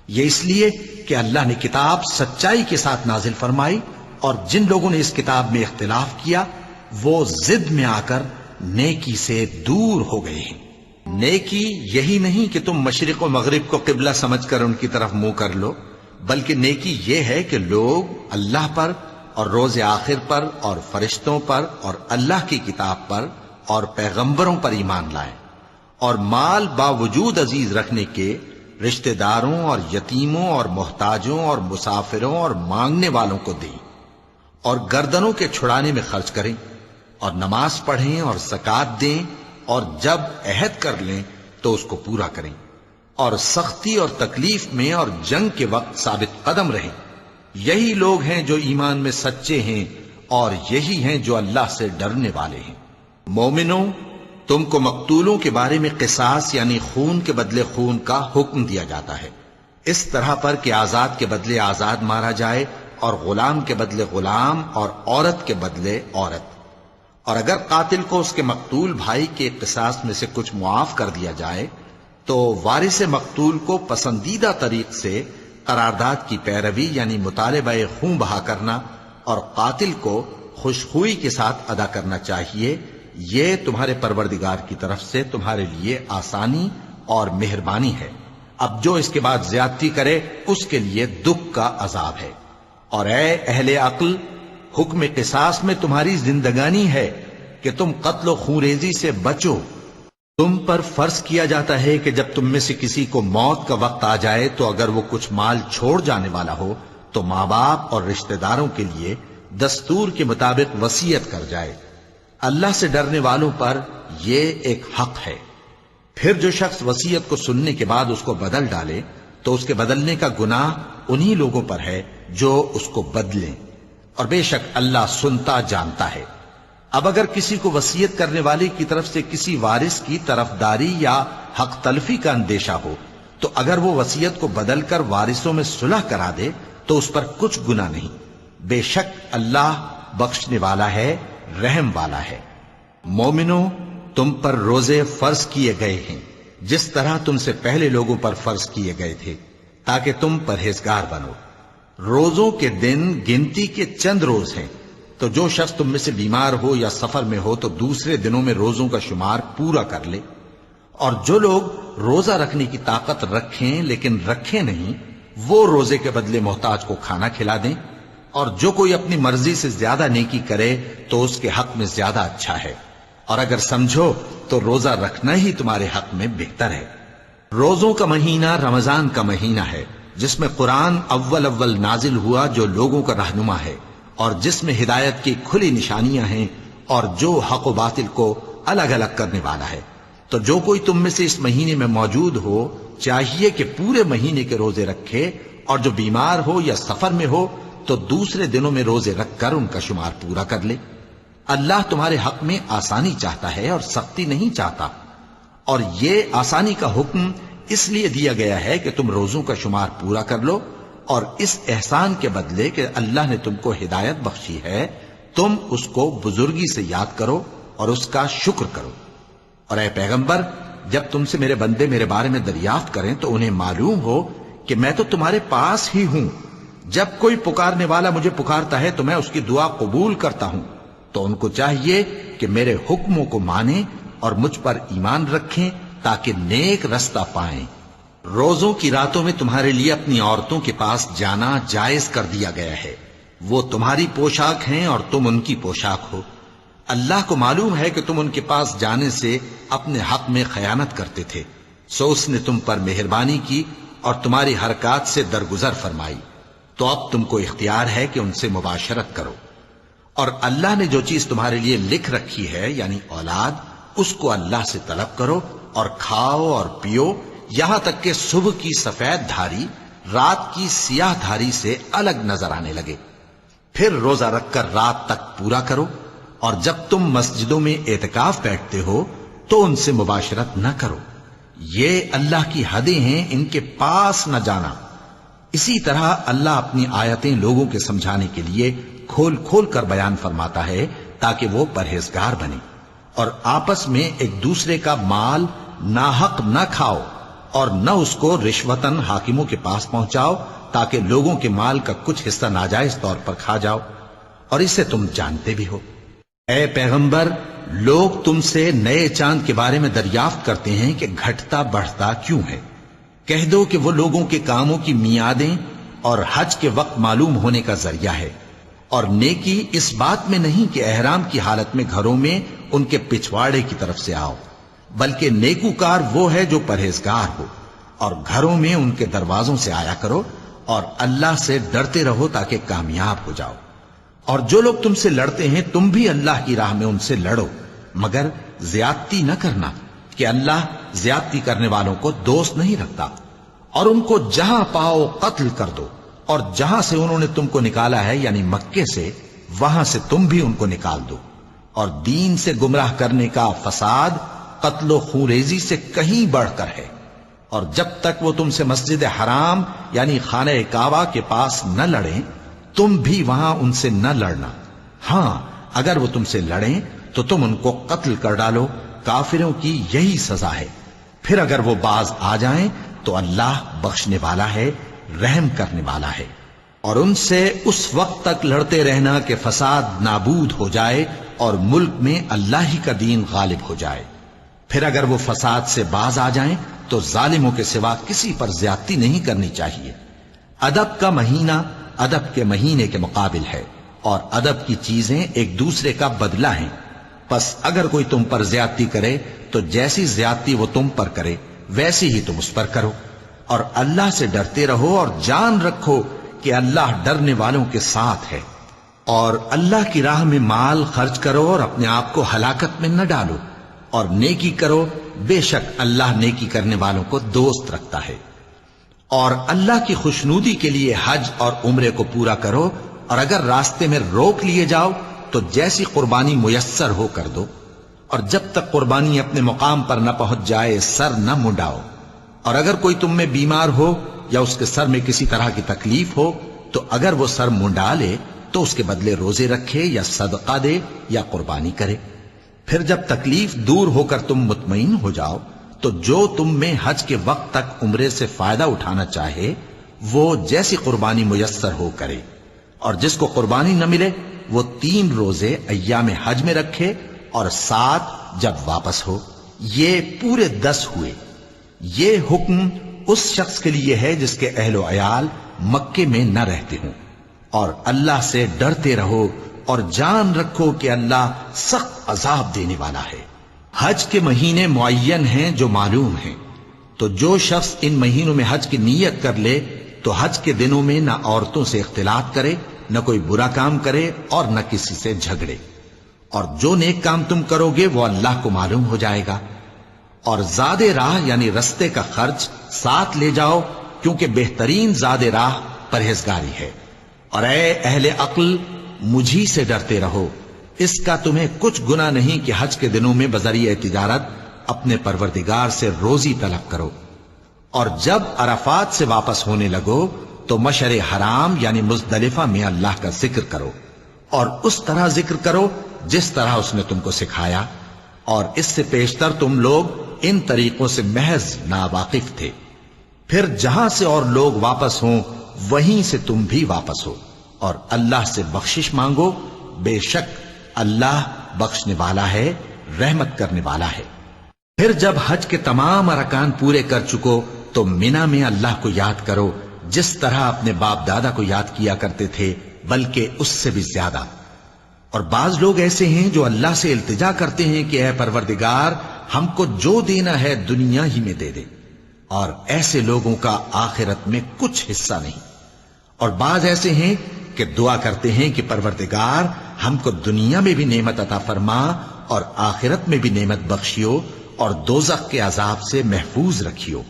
یہ اس لیے کہ اللہ نے کتاب سچائی کے ساتھ نازل فرمائی، اور جن لوگوں نے اس کتاب میں اختلاف کیا وہ ضد میں آ کر نیکی سے دور ہو گئے ہیں۔ نیکی یہی نہیں کہ تم مشرق و مغرب کو قبلہ سمجھ کر ان کی طرف منہ کر لو، بلکہ نیکی یہ ہے کہ لوگ اللہ پر اور روز آخر پر اور فرشتوں پر اور اللہ کی کتاب پر اور پیغمبروں پر ایمان لائیں، اور مال باوجود عزیز رکھنے کے رشتہ داروں اور یتیموں اور محتاجوں اور مسافروں اور مانگنے والوں کو دیں، اور گردنوں کے چھڑانے میں خرچ کریں، اور نماز پڑھیں اور زکوٰۃ دیں، اور جب عہد کر لیں تو اس کو پورا کریں، اور سختی اور تکلیف میں اور جنگ کے وقت ثابت قدم رہیں۔ یہی لوگ ہیں جو ایمان میں سچے ہیں، اور یہی ہیں جو اللہ سے ڈرنے والے ہیں۔ مومنوں، تم کو مقتولوں کے بارے میں قصاص یعنی خون کے بدلے خون کا حکم دیا جاتا ہے، اس طرح پر کہ آزاد کے بدلے آزاد مارا جائے، اور غلام کے بدلے غلام، اور عورت کے بدلے عورت۔ اور اگر قاتل کو اس کے مقتول بھائی کے قصاص میں سے کچھ معاف کر دیا جائے تو وارث مقتول کو پسندیدہ طریق سے قرارداد کی پیروی یعنی مطالبہ خون بہا کرنا اور قاتل کو خوشخوئی کے ساتھ ادا کرنا چاہیے۔ یہ تمہارے پروردگار کی طرف سے تمہارے لیے آسانی اور مہربانی ہے۔ اب جو اس کے بعد زیادتی کرے اس کے لیے دکھ کا عذاب ہے۔ اور اے اہل عقل، حکم قصاص میں تمہاری زندگانی ہے کہ تم قتل و خونریزی سے بچو۔ تم پر فرض کیا جاتا ہے کہ جب تم میں سے کسی کو موت کا وقت آ جائے تو اگر وہ کچھ مال چھوڑ جانے والا ہو تو ماں باپ اور رشتہ داروں کے لیے دستور کے مطابق وصیت کر جائے۔ اللہ سے ڈرنے والوں پر یہ ایک حق ہے۔ پھر جو شخص وصیت کو سننے کے بعد اس کو بدل ڈالے تو اس کے بدلنے کا گناہ انہی لوگوں پر ہے جو اس کو بدلیں، اور بے شک اللہ سنتا جانتا ہے۔ اب اگر کسی کو وصیت کرنے والے کی طرف سے کسی وارث کی طرفداری یا حق تلفی کا اندیشہ ہو تو اگر وہ وصیت کو بدل کر وارثوں میں صلح کرا دے تو اس پر کچھ گناہ نہیں، بے شک اللہ بخشنے والا ہے، رحم والا ہے۔ مومنوں، تم پر روزے فرض کیے گئے ہیں جس طرح تم سے پہلے لوگوں پر فرض کیے گئے تھے تاکہ تم پرہیزگار بنو۔ روزوں کے دن گنتی کے چند روز ہیں، تو جو شخص تم میں سے بیمار ہو یا سفر میں ہو تو دوسرے دنوں میں روزوں کا شمار پورا کر لے۔ اور جو لوگ روزہ رکھنے کی طاقت رکھیں لیکن رکھیں نہیں، وہ روزے کے بدلے محتاج کو کھانا کھلا دیں۔ اور جو کوئی اپنی مرضی سے زیادہ نیکی کرے تو اس کے حق میں زیادہ اچھا ہے، اور اگر سمجھو تو روزہ رکھنا ہی تمہارے حق میں بہتر ہے۔ روزوں کا مہینہ رمضان کا مہینہ ہے جس میں قرآن اول نازل ہوا، جو لوگوں کا رہنما ہے اور جس میں ہدایت کی کھلی نشانیاں ہیں اور جو حق و باطل کو الگ الگ کرنے والا ہے۔ تو جو کوئی تم میں سے اس مہینے میں موجود ہو چاہیے کہ پورے مہینے کے روزے رکھے، اور جو بیمار ہو یا سفر میں ہو تو دوسرے دنوں میں روزے رکھ کر ان کا شمار پورا کر لے۔ اللہ تمہارے حق میں آسانی چاہتا ہے اور سختی نہیں چاہتا، اور یہ آسانی کا حکم اس لیے دیا گیا ہے کہ تم روزوں کا شمار پورا کر لو، اور اس احسان کے بدلے کہ اللہ نے تم کو ہدایت بخشی ہے تم اس کو بزرگی سے یاد کرو اور اس کا شکر کرو۔ اور اے پیغمبر، جب تم سے میرے بندے میرے بارے میں دریافت کریں تو انہیں معلوم ہو کہ میں تو تمہارے پاس ہی ہوں۔ جب کوئی پکارنے والا مجھے پکارتا ہے تو میں اس کی دعا قبول کرتا ہوں۔ تو ان کو چاہیے کہ میرے حکموں کو مانیں اور مجھ پر ایمان رکھیں تاکہ نیک رستہ پائیں۔ روزوں کی راتوں میں تمہارے لیے اپنی عورتوں کے پاس جانا جائز کر دیا گیا ہے، وہ تمہاری پوشاک ہیں اور تم ان کی پوشاک ہو۔ اللہ کو معلوم ہے کہ تم ان کے پاس جانے سے اپنے حق میں خیانت کرتے تھے، سو اس نے تم پر مہربانی کی اور تمہاری حرکات سے درگزر فرمائی، تو اب تم کو اختیار ہے کہ ان سے مباشرت کرو۔ اور اللہ نے جو چیز تمہارے لیے لکھ رکھی ہے یعنی اولاد، اس کو اللہ سے طلب کرو اور کھاؤ اور پیو، یہاں تک کہ صبح کی سفید دھاری رات کی سیاہ دھاری سے الگ نظر آنے لگے۔ پھر روزہ رکھ کر رات تک پورا کرو، اور جب تم مسجدوں میں اعتکاف بیٹھتے ہو تو ان سے مباشرت نہ کرو، یہ اللہ کی حدیں ہیں، ان کے پاس نہ جانا۔ اسی طرح اللہ اپنی آیتیں لوگوں کے سمجھانے کے لیے کھول کھول کر بیان فرماتا ہے تاکہ وہ پرہیزگار بنے۔ اور آپس میں ایک دوسرے کا مال ناحق نہ کھاؤ، اور نہ اس کو رشوتاً حاکموں کے پاس پہنچاؤ تاکہ لوگوں کے مال کا کچھ حصہ ناجائز طور پر کھا جاؤ، اور اسے تم جانتے بھی ہو۔ اے پیغمبر، لوگ تم سے نئے چاند کے بارے میں دریافت کرتے ہیں کہ گھٹتا بڑھتا کیوں ہے۔ کہہ دو کہ وہ لوگوں کے کاموں کی میعادیں اور حج کے وقت معلوم ہونے کا ذریعہ ہے، اور نیکی اس بات میں نہیں کہ احرام کی حالت میں گھروں میں ان کے پچھواڑے کی طرف سے آؤ، بلکہ نیکوکار وہ ہے جو پرہیزگار ہو، اور گھروں میں ان کے دروازوں سے آیا کرو اور اللہ سے ڈرتے رہو تاکہ کامیاب ہو جاؤ۔ اور جو لوگ تم سے لڑتے ہیں تم بھی اللہ کی راہ میں ان سے لڑو، مگر زیادتی نہ کرنا کہ اللہ زیادتی کرنے والوں کو دوست نہیں رکھتا۔ اور ان کو جہاں پاؤ قتل کر دو، اور جہاں سے انہوں نے تم کو نکالا ہے یعنی مکے سے، وہاں سے تم بھی ان کو نکال دو۔ اور دین سے گمراہ کرنے کا فساد قتل و خونریزی سے کہیں بڑھ کر ہے۔ اور جب تک وہ تم سے مسجد حرام یعنی خانہ کعبہ کے پاس نہ لڑیں تم بھی وہاں ان سے نہ لڑنا۔ ہاں اگر وہ تم سے لڑیں تو تم ان کو قتل کر ڈالو، کافروں کی یہی سزا ہے۔ پھر اگر وہ باز آ جائیں تو اللہ بخشنے والا ہے، رحم کرنے والا ہے۔ اور ان سے اس وقت تک لڑتے رہنا کہ فساد نابود ہو جائے اور ملک میں اللہ ہی کا دین غالب ہو جائے۔ پھر اگر وہ فساد سے باز آ جائیں تو ظالموں کے سوا کسی پر زیادتی نہیں کرنی چاہیے۔ ادب کا مہینہ ادب کے مہینے کے مقابل ہے، اور ادب کی چیزیں ایک دوسرے کا بدلہ ہیں۔ پس اگر کوئی تم پر زیادتی کرے تو جیسی زیادتی وہ تم پر کرے ویسی ہی تم اس پر کرو، اور اللہ سے ڈرتے رہو اور جان رکھو کہ اللہ ڈرنے والوں کے ساتھ ہے۔ اور اللہ کی راہ میں مال خرچ کرو اور اپنے آپ کو ہلاکت میں نہ ڈالو، اور نیکی کرو، بے شک اللہ نیکی کرنے والوں کو دوست رکھتا ہے۔ اور اللہ کی خوشنودی کے لیے حج اور عمرے کو پورا کرو، اور اگر راستے میں روک لیے جاؤ تو جیسی قربانی میسر ہو کر دو، اور جب تک قربانی اپنے مقام پر نہ پہنچ جائے سر نہ منڈاؤ۔ اور اگر کوئی تم میں بیمار ہو یا اس کے سر میں کسی طرح کی تکلیف ہو تو اگر وہ سر منڈا لے تو اس کے بدلے روزے رکھے یا صدقہ دے یا قربانی کرے۔ پھر جب تکلیف دور ہو کر تم مطمئن ہو جاؤ تو جو تم میں حج کے وقت تک عمرے سے فائدہ اٹھانا چاہے وہ جیسی قربانی میسر ہو کرے، اور جس کو قربانی نہ ملے وہ 3 روزے ایام حج میں رکھے اور 7 جب واپس ہو، یہ پورے 10 ہوئے۔ یہ حکم اس شخص کے لیے ہے جس کے اہل و عیال مکے میں نہ رہتے ہوں۔ اور اللہ سے ڈرتے رہو اور جان رکھو کہ اللہ سخت عذاب دینے والا ہے۔ حج کے مہینے معین ہیں جو معلوم ہیں، تو جو شخص ان مہینوں میں حج کی نیت کر لے تو حج کے دنوں میں نہ عورتوں سے اختلاط کرے، نہ کوئی برا کام کرے اور نہ کسی سے جھگڑے۔ اور جو نیک کام تم کرو گے وہ اللہ کو معلوم ہو جائے گا۔ اور زاد راہ یعنی رستے کا خرچ ساتھ لے جاؤ، کیونکہ بہترین زاد راہ پرہیزگاری ہے۔ اور اے اہل عقل مجھی سے ڈرتے رہو، اس کا تمہیں کچھ گناہ نہیں کہ حج کے دنوں میں بذریعہ تجارت اپنے پروردگار سے روزی طلب کرو۔ اور جب عرفات سے واپس ہونے لگو تو مشعر حرام یعنی مزدلفہ میں اللہ کا ذکر کرو، اور اس طرح ذکر کرو جس طرح اس نے تم کو سکھایا، اور اس سے پیشتر تم لوگ ان طریقوں سے محض ناواقف تھے۔ پھر جہاں سے اور لوگ واپس ہوں وہیں سے تم بھی واپس ہو، اور اللہ سے بخشش مانگو، بے شک اللہ بخشنے والا ہے، رحمت کرنے والا ہے۔ پھر جب حج کے تمام ارکان پورے کر چکو تو منا میں اللہ کو یاد کرو جس طرح اپنے باپ دادا کو یاد کیا کرتے تھے، بلکہ اس سے بھی زیادہ۔ اور بعض لوگ ایسے ہیں جو اللہ سے التجا کرتے ہیں کہ اے پروردگار ہم کو جو دینا ہے دنیا ہی میں دے دے، اور ایسے لوگوں کا آخرت میں کچھ حصہ نہیں۔ اور بعض ایسے ہیں کہ دعا کرتے ہیں کہ پروردگار ہم کو دنیا میں بھی نعمت عطا فرما اور آخرت میں بھی نعمت بخشیو اور دوزخ کے عذاب سے محفوظ رکھیو۔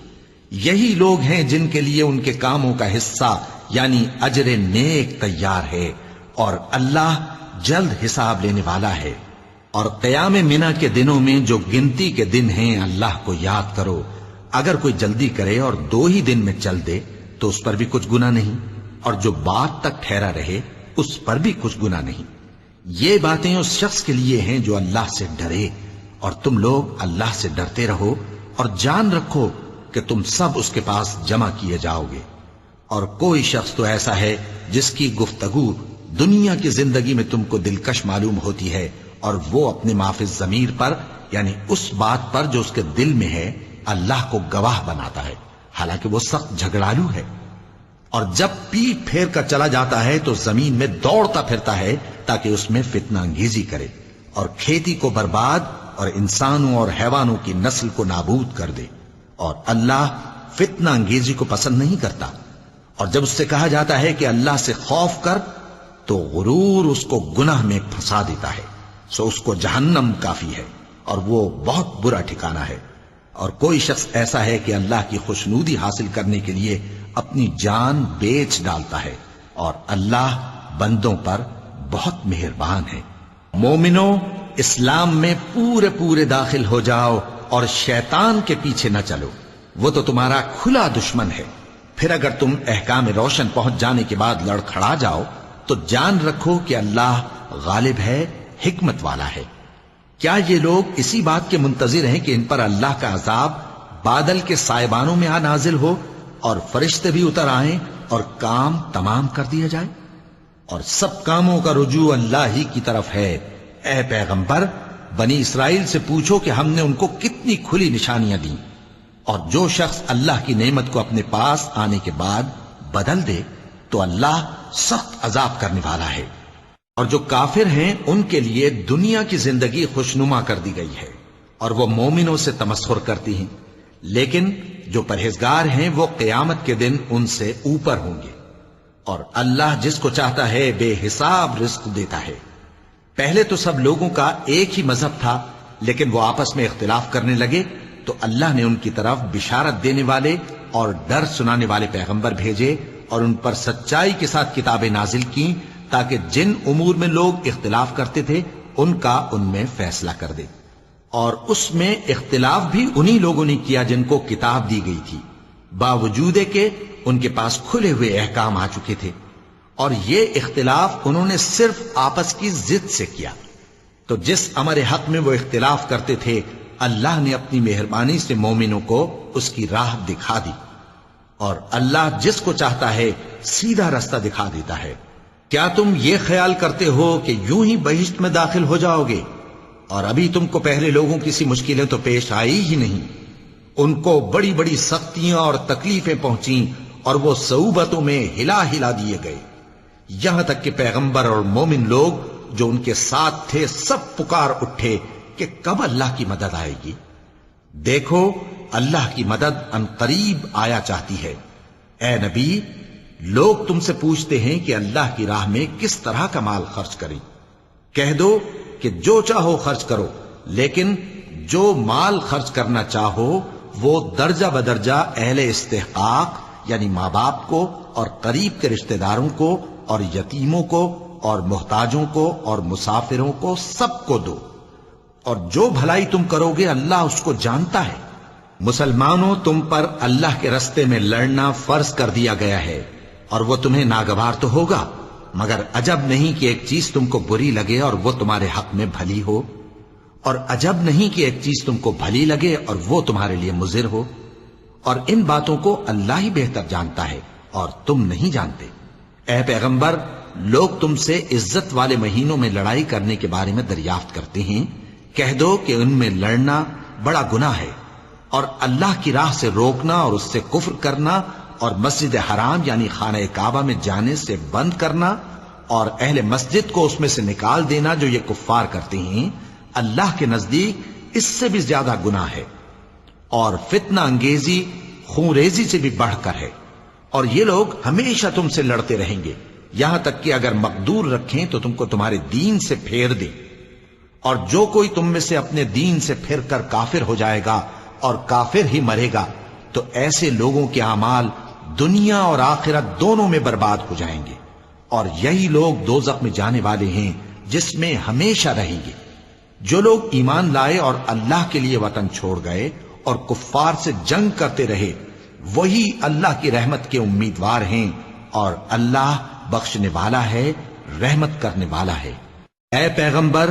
یہی لوگ ہیں جن کے لیے ان کے کاموں کا حصہ یعنی اجر نیک تیار ہے، اور اللہ جلد حساب لینے والا ہے۔ اور قیام منا کے دنوں میں جو گنتی کے دن ہیں اللہ کو یاد کرو، اگر کوئی جلدی کرے اور 2 ہی دن میں چل دے تو اس پر بھی کچھ گناہ نہیں، اور جو بات تک ٹھہرا رہے اس پر بھی کچھ گناہ نہیں۔ یہ باتیں اس شخص کے لیے ہیں جو اللہ سے ڈرے، اور تم لوگ اللہ سے ڈرتے رہو اور جان رکھو کہ تم سب اس کے پاس جمع کیے جاؤ گے۔ اور کوئی شخص تو ایسا ہے جس کی گفتگو دنیا کی زندگی میں تم کو دلکش معلوم ہوتی ہے اور وہ اپنے معافی ضمیر پر یعنی اس بات پر جو اس کے دل میں ہے اللہ کو گواہ بناتا ہے، حالانکہ وہ سخت جھگڑالو ہے۔ اور جب پیٹ پھیر کر چلا جاتا ہے تو زمین میں دوڑتا پھرتا ہے تاکہ اس میں فتنہ انگیزی کرے اور کھیتی کو برباد اور انسانوں اور حیوانوں کی نسل کو نابود کر دے، اور اللہ فتنہ انگیزی کو پسند نہیں کرتا۔ اور جب اس سے کہا جاتا ہے کہ اللہ سے خوف کر تو غرور اس کو گناہ میں پھنسا دیتا ہے، سو اس کو جہنم کافی ہے اور وہ بہت برا ٹھکانہ ہے۔ اور کوئی شخص ایسا ہے کہ اللہ کی خوشنودی حاصل کرنے کے لیے اپنی جان بیچ ڈالتا ہے، اور اللہ بندوں پر بہت مہربان ہے۔ مومنو، اسلام میں پورے داخل ہو جاؤ اور شیطان کے پیچھے نہ چلو، وہ تو تمہارا کھلا دشمن ہے۔ پھر اگر تم احکام روشن پہنچ جانے کے بعد لڑکھڑا جاؤ تو جان رکھو کہ اللہ غالب ہے، حکمت والا ہے۔ کیا یہ لوگ اسی بات کے منتظر ہیں کہ ان پر اللہ کا عذاب بادل کے سائبانوں میں نازل ہو اور فرشتے بھی اتر آئیں اور کام تمام کر دیا جائے؟ اور سب کاموں کا رجوع اللہ ہی کی طرف ہے۔ اے پیغمبر، بنی اسرائیل سے پوچھو کہ ہم نے ان کو کتنی کھلی نشانیاں دیں، اور جو شخص اللہ کی نعمت کو اپنے پاس آنے کے بعد بدل دے تو اللہ سخت عذاب کرنے والا ہے۔ اور جو کافر ہیں ان کے لیے دنیا کی زندگی خوشنما کر دی گئی ہے اور وہ مومنوں سے تمسخر کرتی ہیں، لیکن جو پرہیزگار ہیں وہ قیامت کے دن ان سے اوپر ہوں گے۔ اور اللہ جس کو چاہتا ہے بے حساب رزق دیتا ہے۔ پہلے تو سب لوگوں کا ایک ہی مذہب تھا، لیکن وہ آپس میں اختلاف کرنے لگے تو اللہ نے ان کی طرف بشارت دینے والے اور ڈر سنانے والے پیغمبر بھیجے اور ان پر سچائی کے ساتھ کتابیں نازل کی تاکہ جن امور میں لوگ اختلاف کرتے تھے ان کا ان میں فیصلہ کر دے۔ اور اس میں اختلاف بھی انہی لوگوں نے کیا جن کو کتاب دی گئی تھی، باوجود کہ ان کے پاس کھلے ہوئے احکام آ چکے تھے، اور یہ اختلاف انہوں نے صرف آپس کی ضد سے کیا۔ تو جس امر حق میں وہ اختلاف کرتے تھے اللہ نے اپنی مہربانی سے مومنوں کو اس کی راہ دکھا دی، اور اللہ جس کو چاہتا ہے سیدھا رستہ دکھا دیتا ہے۔ کیا تم یہ خیال کرتے ہو کہ یوں ہی بہشت میں داخل ہو جاؤ گے، اور ابھی تم کو پہلے لوگوں کی سی مشکلیں تو پیش آئی ہی نہیں؟ ان کو بڑی بڑی سختیاں اور تکلیفیں پہنچیں اور وہ صعوبتوں میں ہلا ہلا دیے گئے، یہاں تک کہ پیغمبر اور مومن لوگ جو ان کے ساتھ تھے سب پکار اٹھے کہ کب اللہ کی مدد آئے گی۔ دیکھو اللہ کی مدد ان قریب آیا چاہتی ہے۔ اے نبی، لوگ تم سے پوچھتے ہیں کہ اللہ کی راہ میں کس طرح کا مال خرچ کریں۔ کہہ دو کہ جو چاہو خرچ کرو، لیکن جو مال خرچ کرنا چاہو وہ درجہ بدرجہ اہل استحقاق یعنی ماں باپ کو اور قریب کے رشتہ داروں کو اور یتیموں کو اور محتاجوں کو اور مسافروں کو سب کو دو، اور جو بھلائی تم کرو گے اللہ اس کو جانتا ہے۔ مسلمانوں، تم پر اللہ کے رستے میں لڑنا فرض کر دیا گیا ہے، اور وہ تمہیں ناگوار تو ہوگا، مگر عجب نہیں کہ ایک چیز تم کو بری لگے اور وہ تمہارے حق میں بھلی ہو، اور عجب نہیں کہ ایک چیز تم کو بھلی لگے اور وہ تمہارے لیے مضر ہو، اور ان باتوں کو اللہ ہی بہتر جانتا ہے اور تم نہیں جانتے۔ اے پیغمبر، لوگ تم سے عزت والے مہینوں میں لڑائی کرنے کے بارے میں دریافت کرتے ہیں، کہہ دو کہ ان میں لڑنا بڑا گناہ ہے، اور اللہ کی راہ سے روکنا اور اس سے کفر کرنا اور مسجد حرام یعنی خانہ کعبہ میں جانے سے بند کرنا اور اہل مسجد کو اس میں سے نکال دینا جو یہ کفار کرتے ہیں، اللہ کے نزدیک اس سے بھی زیادہ گناہ ہے، اور فتنہ انگیزی خونریزی سے بھی بڑھ کر ہے۔ اور یہ لوگ ہمیشہ تم سے لڑتے رہیں گے، یہاں تک کہ اگر مقدور رکھیں تو تم کو تمہارے دین سے پھیر دیں، اور جو کوئی تم میں سے اپنے دین سے پھر کر کافر ہو جائے گا اور کافر ہی مرے گا تو ایسے لوگوں کے اعمال دنیا اور آخرت دونوں میں برباد ہو جائیں گے، اور یہی لوگ دوزخ میں جانے والے ہیں جس میں ہمیشہ رہیں گے۔ جو لوگ ایمان لائے اور اللہ کے لیے وطن چھوڑ گئے اور کفار سے جنگ کرتے رہے وہی اللہ کی رحمت کے امیدوار ہیں، اور اللہ بخشنے والا ہے، رحمت کرنے والا ہے۔ اے پیغمبر،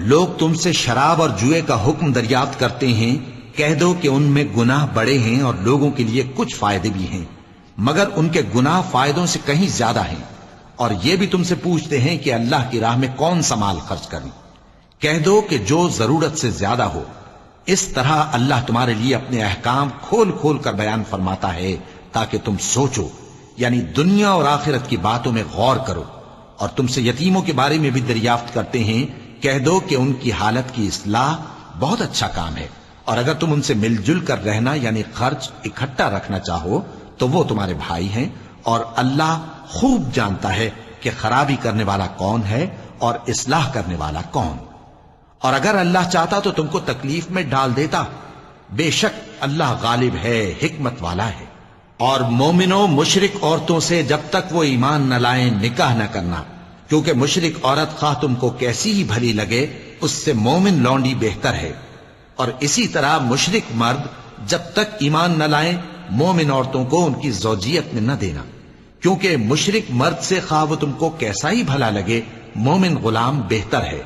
لوگ تم سے شراب اور جوئے کا حکم دریافت کرتے ہیں، کہہ دو کہ ان میں گناہ بڑے ہیں اور لوگوں کے لیے کچھ فائدے بھی ہیں، مگر ان کے گناہ فائدوں سے کہیں زیادہ ہیں۔ اور یہ بھی تم سے پوچھتے ہیں کہ اللہ کی راہ میں کون سا مال خرچ کریں، کہہ دو کہ جو ضرورت سے زیادہ ہو. اس طرح اللہ تمہارے لیے اپنے احکام کھول کھول کر بیان فرماتا ہے تاکہ تم سوچو، یعنی دنیا اور آخرت کی باتوں میں غور کرو. اور تم سے یتیموں کے بارے میں بھی دریافت کرتے ہیں، کہہ دو کہ ان کی حالت کی اصلاح بہت اچھا کام ہے، اور اگر تم ان سے مل جل کر رہنا یعنی خرچ اکٹھا رکھنا چاہو تو وہ تمہارے بھائی ہیں، اور اللہ خوب جانتا ہے کہ خرابی کرنے والا کون ہے اور اصلاح کرنے والا کون. اور اگر اللہ چاہتا تو تم کو تکلیف میں ڈال دیتا، بے شک اللہ غالب ہے، حکمت والا ہے. اور مومنوں مشرک عورتوں سے جب تک وہ ایمان نہ لائیں نکاح نہ کرنا، کیونکہ مشرک عورت خواہ تم کو کیسی ہی بھلی لگے اس سے مومن لونڈی بہتر ہے. اور اسی طرح مشرک مرد جب تک ایمان نہ لائیں مومن عورتوں کو ان کی زوجیت میں نہ دینا، کیونکہ مشرک مرد سے خواہ وہ تم کو کیسا ہی بھلا لگے مومن غلام بہتر ہے.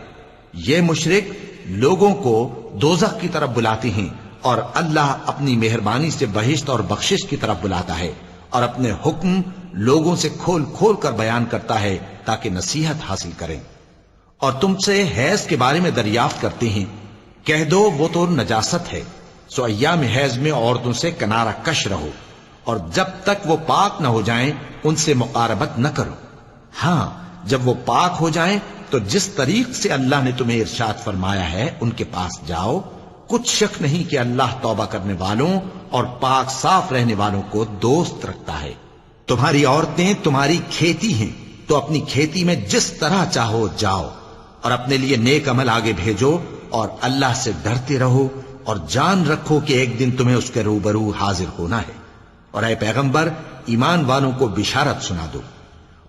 یہ مشرک لوگوں کو دوزخ کی طرف بلاتے ہیں، اور اللہ اپنی مہربانی سے بہشت اور بخشش کی طرف بلاتا ہے، اور اپنے حکم لوگوں سے کھول کھول کر بیان کرتا ہے تاکہ نصیحت حاصل کریں. اور تم سے حیض کے بارے میں دریافت کرتے ہیں، کہہ دو وہ تو نجاست ہے، سو ایام حیض میں عورتوں سے کنارہ کش رہو، اور جب تک وہ پاک نہ ہو جائیں ان سے مقاربت نہ کرو. ہاں جب وہ پاک ہو جائیں تو جس طریق سے اللہ نے تمہیں ارشاد فرمایا ہے ان کے پاس جاؤ. کچھ شک نہیں کہ اللہ توبہ کرنے والوں اور پاک صاف رہنے والوں کو دوست رکھتا ہے. تمہاری عورتیں تمہاری کھیتی ہیں، تو اپنی کھیتی میں جس طرح چاہو جاؤ، اور اپنے لیے نیک عمل آگے بھیجو، اور اللہ سے ڈرتے رہو، اور جان رکھو کہ ایک دن تمہیں اس کے روبرو حاضر ہونا ہے. اور اے پیغمبر ایمان والوں کو بشارت سنا دو،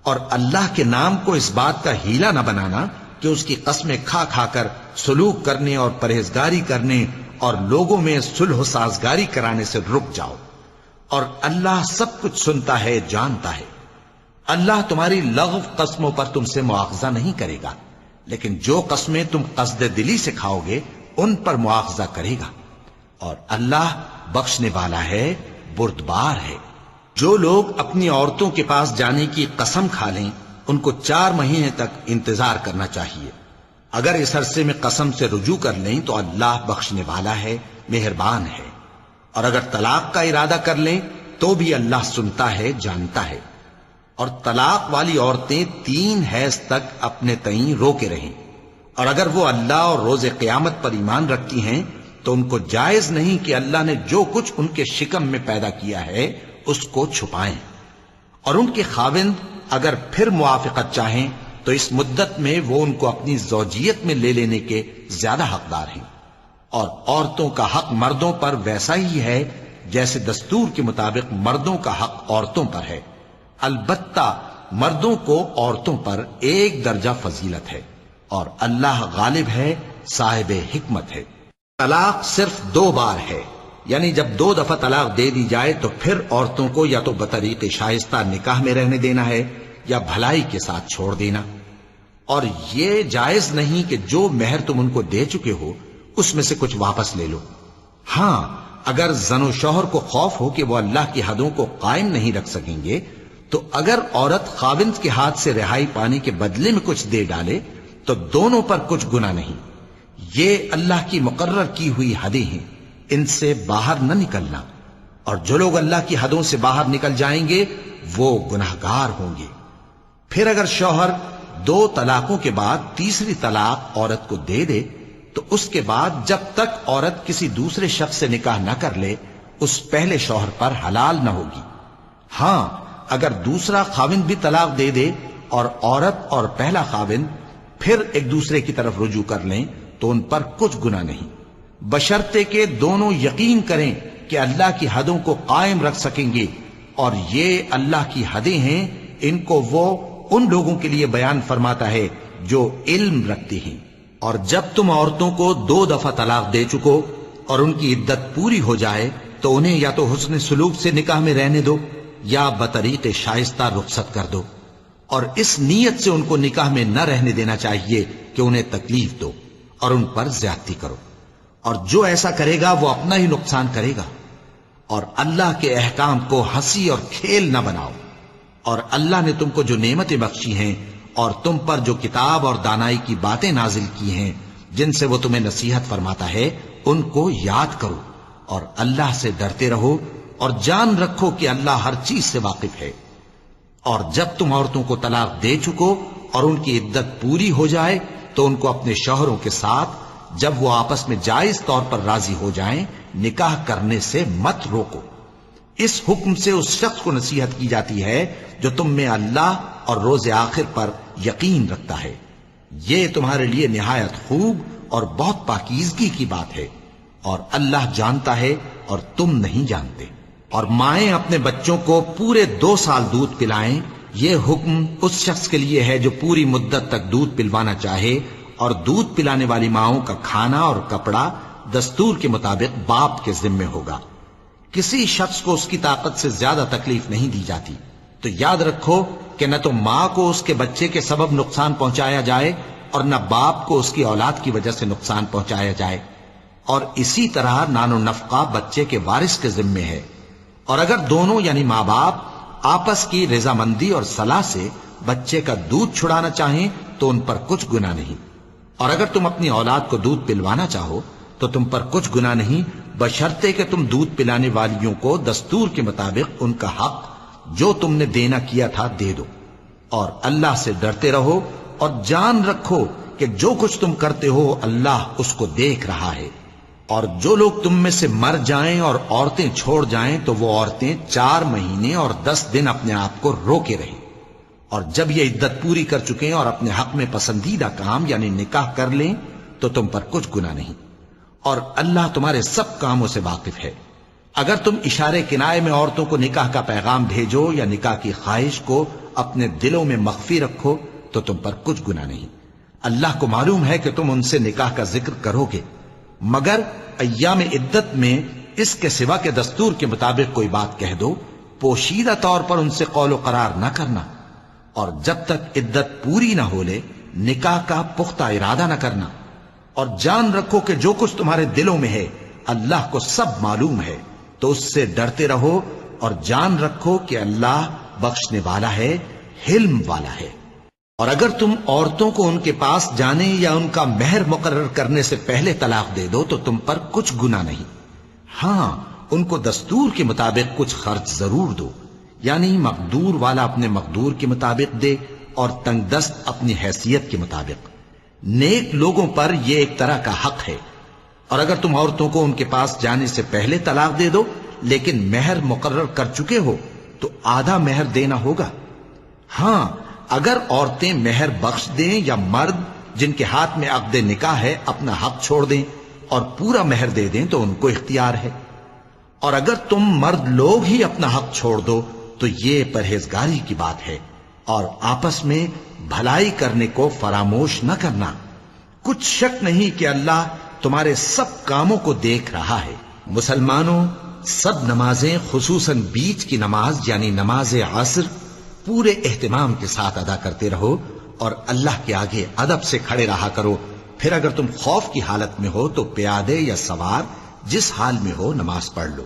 اور اللہ کے نام کو اس بات کا ہیلا نہ بنانا کہ اس کی قسمیں کھا کھا کر سلوک کرنے اور پرہیزگاری کرنے اور لوگوں میں صلح و سازگاری کرانے سے رک جاؤ. اور اللہ سب کچھ سنتا ہے، جانتا ہے. اللہ تمہاری لغو قسموں پر تم سے مواخذہ نہیں کرے گا، لیکن جو قسمیں تم قصد دلی سے کھاؤ گے ان پر مواخذہ کرے گا. اور اللہ بخشنے والا ہے، بردبار ہے. جو لوگ اپنی عورتوں کے پاس جانے کی قسم کھا لیں ان کو 4 مہینے تک انتظار کرنا چاہیے. اگر اس عرصے میں قسم سے رجوع کر لیں تو اللہ بخشنے والا ہے، مہربان ہے. اور اگر طلاق کا ارادہ کر لیں تو بھی اللہ سنتا ہے، جانتا ہے. اور طلاق والی عورتیں 3 حیض تک اپنے تئیں روکے رہیں، اور اگر وہ اللہ اور روز قیامت پر ایمان رکھتی ہیں تو ان کو جائز نہیں کہ اللہ نے جو کچھ ان کے شکم میں پیدا کیا ہے اس کو چھپائیں. اور ان کے خاوند اگر پھر موافقت چاہیں تو اس مدت میں وہ ان کو اپنی زوجیت میں لے لینے کے زیادہ حقدار ہیں. اور عورتوں کا حق مردوں پر ویسا ہی ہے جیسے دستور کے مطابق مردوں کا حق عورتوں پر ہے. البتہ مردوں کو عورتوں پر 1 درجہ فضیلت ہے، اور اللہ غالب ہے، صاحب حکمت ہے. طلاق صرف 2 بار ہے، یعنی جب 2 دفعہ طلاق دے دی جائے تو پھر عورتوں کو یا تو بطریق شائستہ نکاح میں رہنے دینا ہے یا بھلائی کے ساتھ چھوڑ دینا. اور یہ جائز نہیں کہ جو مہر تم ان کو دے چکے ہو اس میں سے کچھ واپس لے لو. ہاں اگر زن و شوہر کو خوف ہو کہ وہ اللہ کی حدوں کو قائم نہیں رکھ سکیں گے تو اگر عورت خاوند کے ہاتھ سے رہائی پانے کے بدلے میں کچھ دے ڈالے تو دونوں پر کچھ گناہ نہیں. یہ اللہ کی مقرر کی ہوئی حدیں ہیں، ان سے باہر نہ نکلنا. اور جو لوگ اللہ کی حدوں سے باہر نکل جائیں گے وہ گناہگار ہوں گے. پھر اگر شوہر 2 طلاقوں کے بعد تیسری طلاق عورت کو دے دے تو اس کے بعد جب تک عورت کسی دوسرے شخص سے نکاح نہ کر لے اس پہلے شوہر پر حلال نہ ہوگی. ہاں اگر دوسرا خاوند بھی طلاق دے دے اور عورت اور پہلا خاوند پھر ایک دوسرے کی طرف رجوع کر لیں تو ان پر کچھ گناہ نہیں، بشرطے کہ دونوں یقین کریں کہ اللہ کی حدوں کو قائم رکھ سکیں گے. اور یہ اللہ کی حدیں ہیں، ان کو وہ ان لوگوں کے لیے بیان فرماتا ہے جو علم رکھتے ہیں. اور جب تم عورتوں کو 2 دفعہ طلاق دے چکو اور ان کی عدت پوری ہو جائے تو انہیں یا تو حسن سلوک سے نکاح میں رہنے دو یا بطریق شائستہ رخصت کر دو. اور اس نیت سے ان کو نکاح میں نہ رہنے دینا چاہیے کہ انہیں تکلیف دو اور ان پر زیادتی کرو. اور جو ایسا کرے گا وہ اپنا ہی نقصان کرے گا. اور اللہ کے احکام کو ہنسی اور کھیل نہ بناؤ. اور اللہ نے تم کو جو نعمتیں بخشی ہیں اور تم پر جو کتاب اور دانائی کی باتیں نازل کی ہیں جن سے وہ تمہیں نصیحت فرماتا ہے ان کو یاد کرو، اور اللہ سے ڈرتے رہو، اور جان رکھو کہ اللہ ہر چیز سے واقف ہے۔ اور جب تم عورتوں کو طلاق دے چکو اور ان کی عدت پوری ہو جائے تو ان کو اپنے شوہروں کے ساتھ جب وہ آپس میں جائز طور پر راضی ہو جائیں نکاح کرنے سے مت روکو۔ اس حکم سے اس شخص کو نصیحت کی جاتی ہے جو تم میں اللہ اور روز آخر پر یقین رکھتا ہے۔ یہ تمہارے لیے نہایت خوب اور بہت پاکیزگی کی بات ہے، اور اللہ جانتا ہے اور تم نہیں جانتے۔ اور مائیں اپنے بچوں کو پورے 2 سال دودھ پلائیں، یہ حکم اس شخص کے لیے ہے جو پوری مدت تک دودھ پلوانا چاہے، اور دودھ پلانے والی ماؤں کا کھانا اور کپڑا دستور کے مطابق باپ کے ذمے ہوگا۔ کسی شخص کو اس کی طاقت سے زیادہ تکلیف نہیں دی جاتی، تو یاد رکھو کہ نہ تو ماں کو اس کے بچے کے سبب نقصان پہنچایا جائے اور نہ باپ کو اس کی اولاد کی وجہ سے نقصان پہنچایا جائے، اور اسی طرح نان و نفقہ بچے کے وارث کے ذمے ہے۔ اور اگر دونوں یعنی ماں باپ آپس کی رضامندی اور صلاح سے بچے کا دودھ چھڑانا چاہیں تو ان پر کچھ گناہ نہیں، اور اگر تم اپنی اولاد کو دودھ پلوانا چاہو تو تم پر کچھ گناہ نہیں، بشرطے کہ تم دودھ پلانے والیوں کو دستور کے مطابق ان کا حق جو تم نے دینا کیا تھا دے دو۔ اور اللہ سے ڈرتے رہو اور جان رکھو کہ جو کچھ تم کرتے ہو اللہ اس کو دیکھ رہا ہے۔ اور جو لوگ تم میں سے مر جائیں اور عورتیں چھوڑ جائیں تو وہ عورتیں 4 مہینے اور 10 دن اپنے آپ کو روکے رہیں، اور جب یہ عدت پوری کر چکیں اور اپنے حق میں پسندیدہ کام یعنی نکاح کر لیں تو تم پر کچھ گناہ نہیں، اور اللہ تمہارے سب کاموں سے واقف ہے۔ اگر تم اشارے کنائے میں عورتوں کو نکاح کا پیغام بھیجو یا نکاح کی خواہش کو اپنے دلوں میں مخفی رکھو تو تم پر کچھ گناہ نہیں۔ اللہ کو معلوم ہے کہ تم ان سے نکاح کا ذکر کرو گے، مگر ایام عدت میں اس کے سوا کے دستور کے مطابق کوئی بات کہہ دو، پوشیدہ طور پر ان سے قول و قرار نہ کرنا، اور جب تک عدت پوری نہ ہو لے نکاح کا پختہ ارادہ نہ کرنا۔ اور جان رکھو کہ جو کچھ تمہارے دلوں میں ہے اللہ کو سب معلوم ہے، تو اس سے ڈرتے رہو اور جان رکھو کہ اللہ بخشنے والا ہے، حلم والا ہے۔ اور اگر تم عورتوں کو ان کے پاس جانے یا ان کا مہر مقرر کرنے سے پہلے طلاق دے دو تو تم پر کچھ گناہ نہیں، ہاں ان کو دستور کے مطابق کچھ خرچ ضرور دو، یعنی مقدور والا اپنے مقدور کے مطابق دے اور تنگ دست اپنی حیثیت کے مطابق۔ نیک لوگوں پر یہ ایک طرح کا حق ہے۔ اور اگر تم عورتوں کو ان کے پاس جانے سے پہلے طلاق دے دو لیکن مہر مقرر کر چکے ہو تو آدھا مہر دینا ہوگا۔ ہاں اگر عورتیں مہر بخش دیں یا مرد جن کے ہاتھ میں عقد نکاح ہے اپنا حق چھوڑ دیں اور پورا مہر دے دیں تو ان کو اختیار ہے۔ اور اگر تم مرد لوگ ہی اپنا حق چھوڑ دو تو یہ پرہیزگاری کی بات ہے، اور آپس میں بھلائی کرنے کو فراموش نہ کرنا۔ کچھ شک نہیں کہ اللہ تمہارے سب کاموں کو دیکھ رہا ہے۔ مسلمانوں، سب نمازیں خصوصاً بیچ کی نماز یعنی نماز عصر پورے اہتمام کے ساتھ ادا کرتے رہو، اور اللہ کے آگے ادب سے کھڑے رہا کرو۔ پھر اگر تم خوف کی حالت میں ہو تو پیادے یا سوار جس حال میں ہو نماز پڑھ لو۔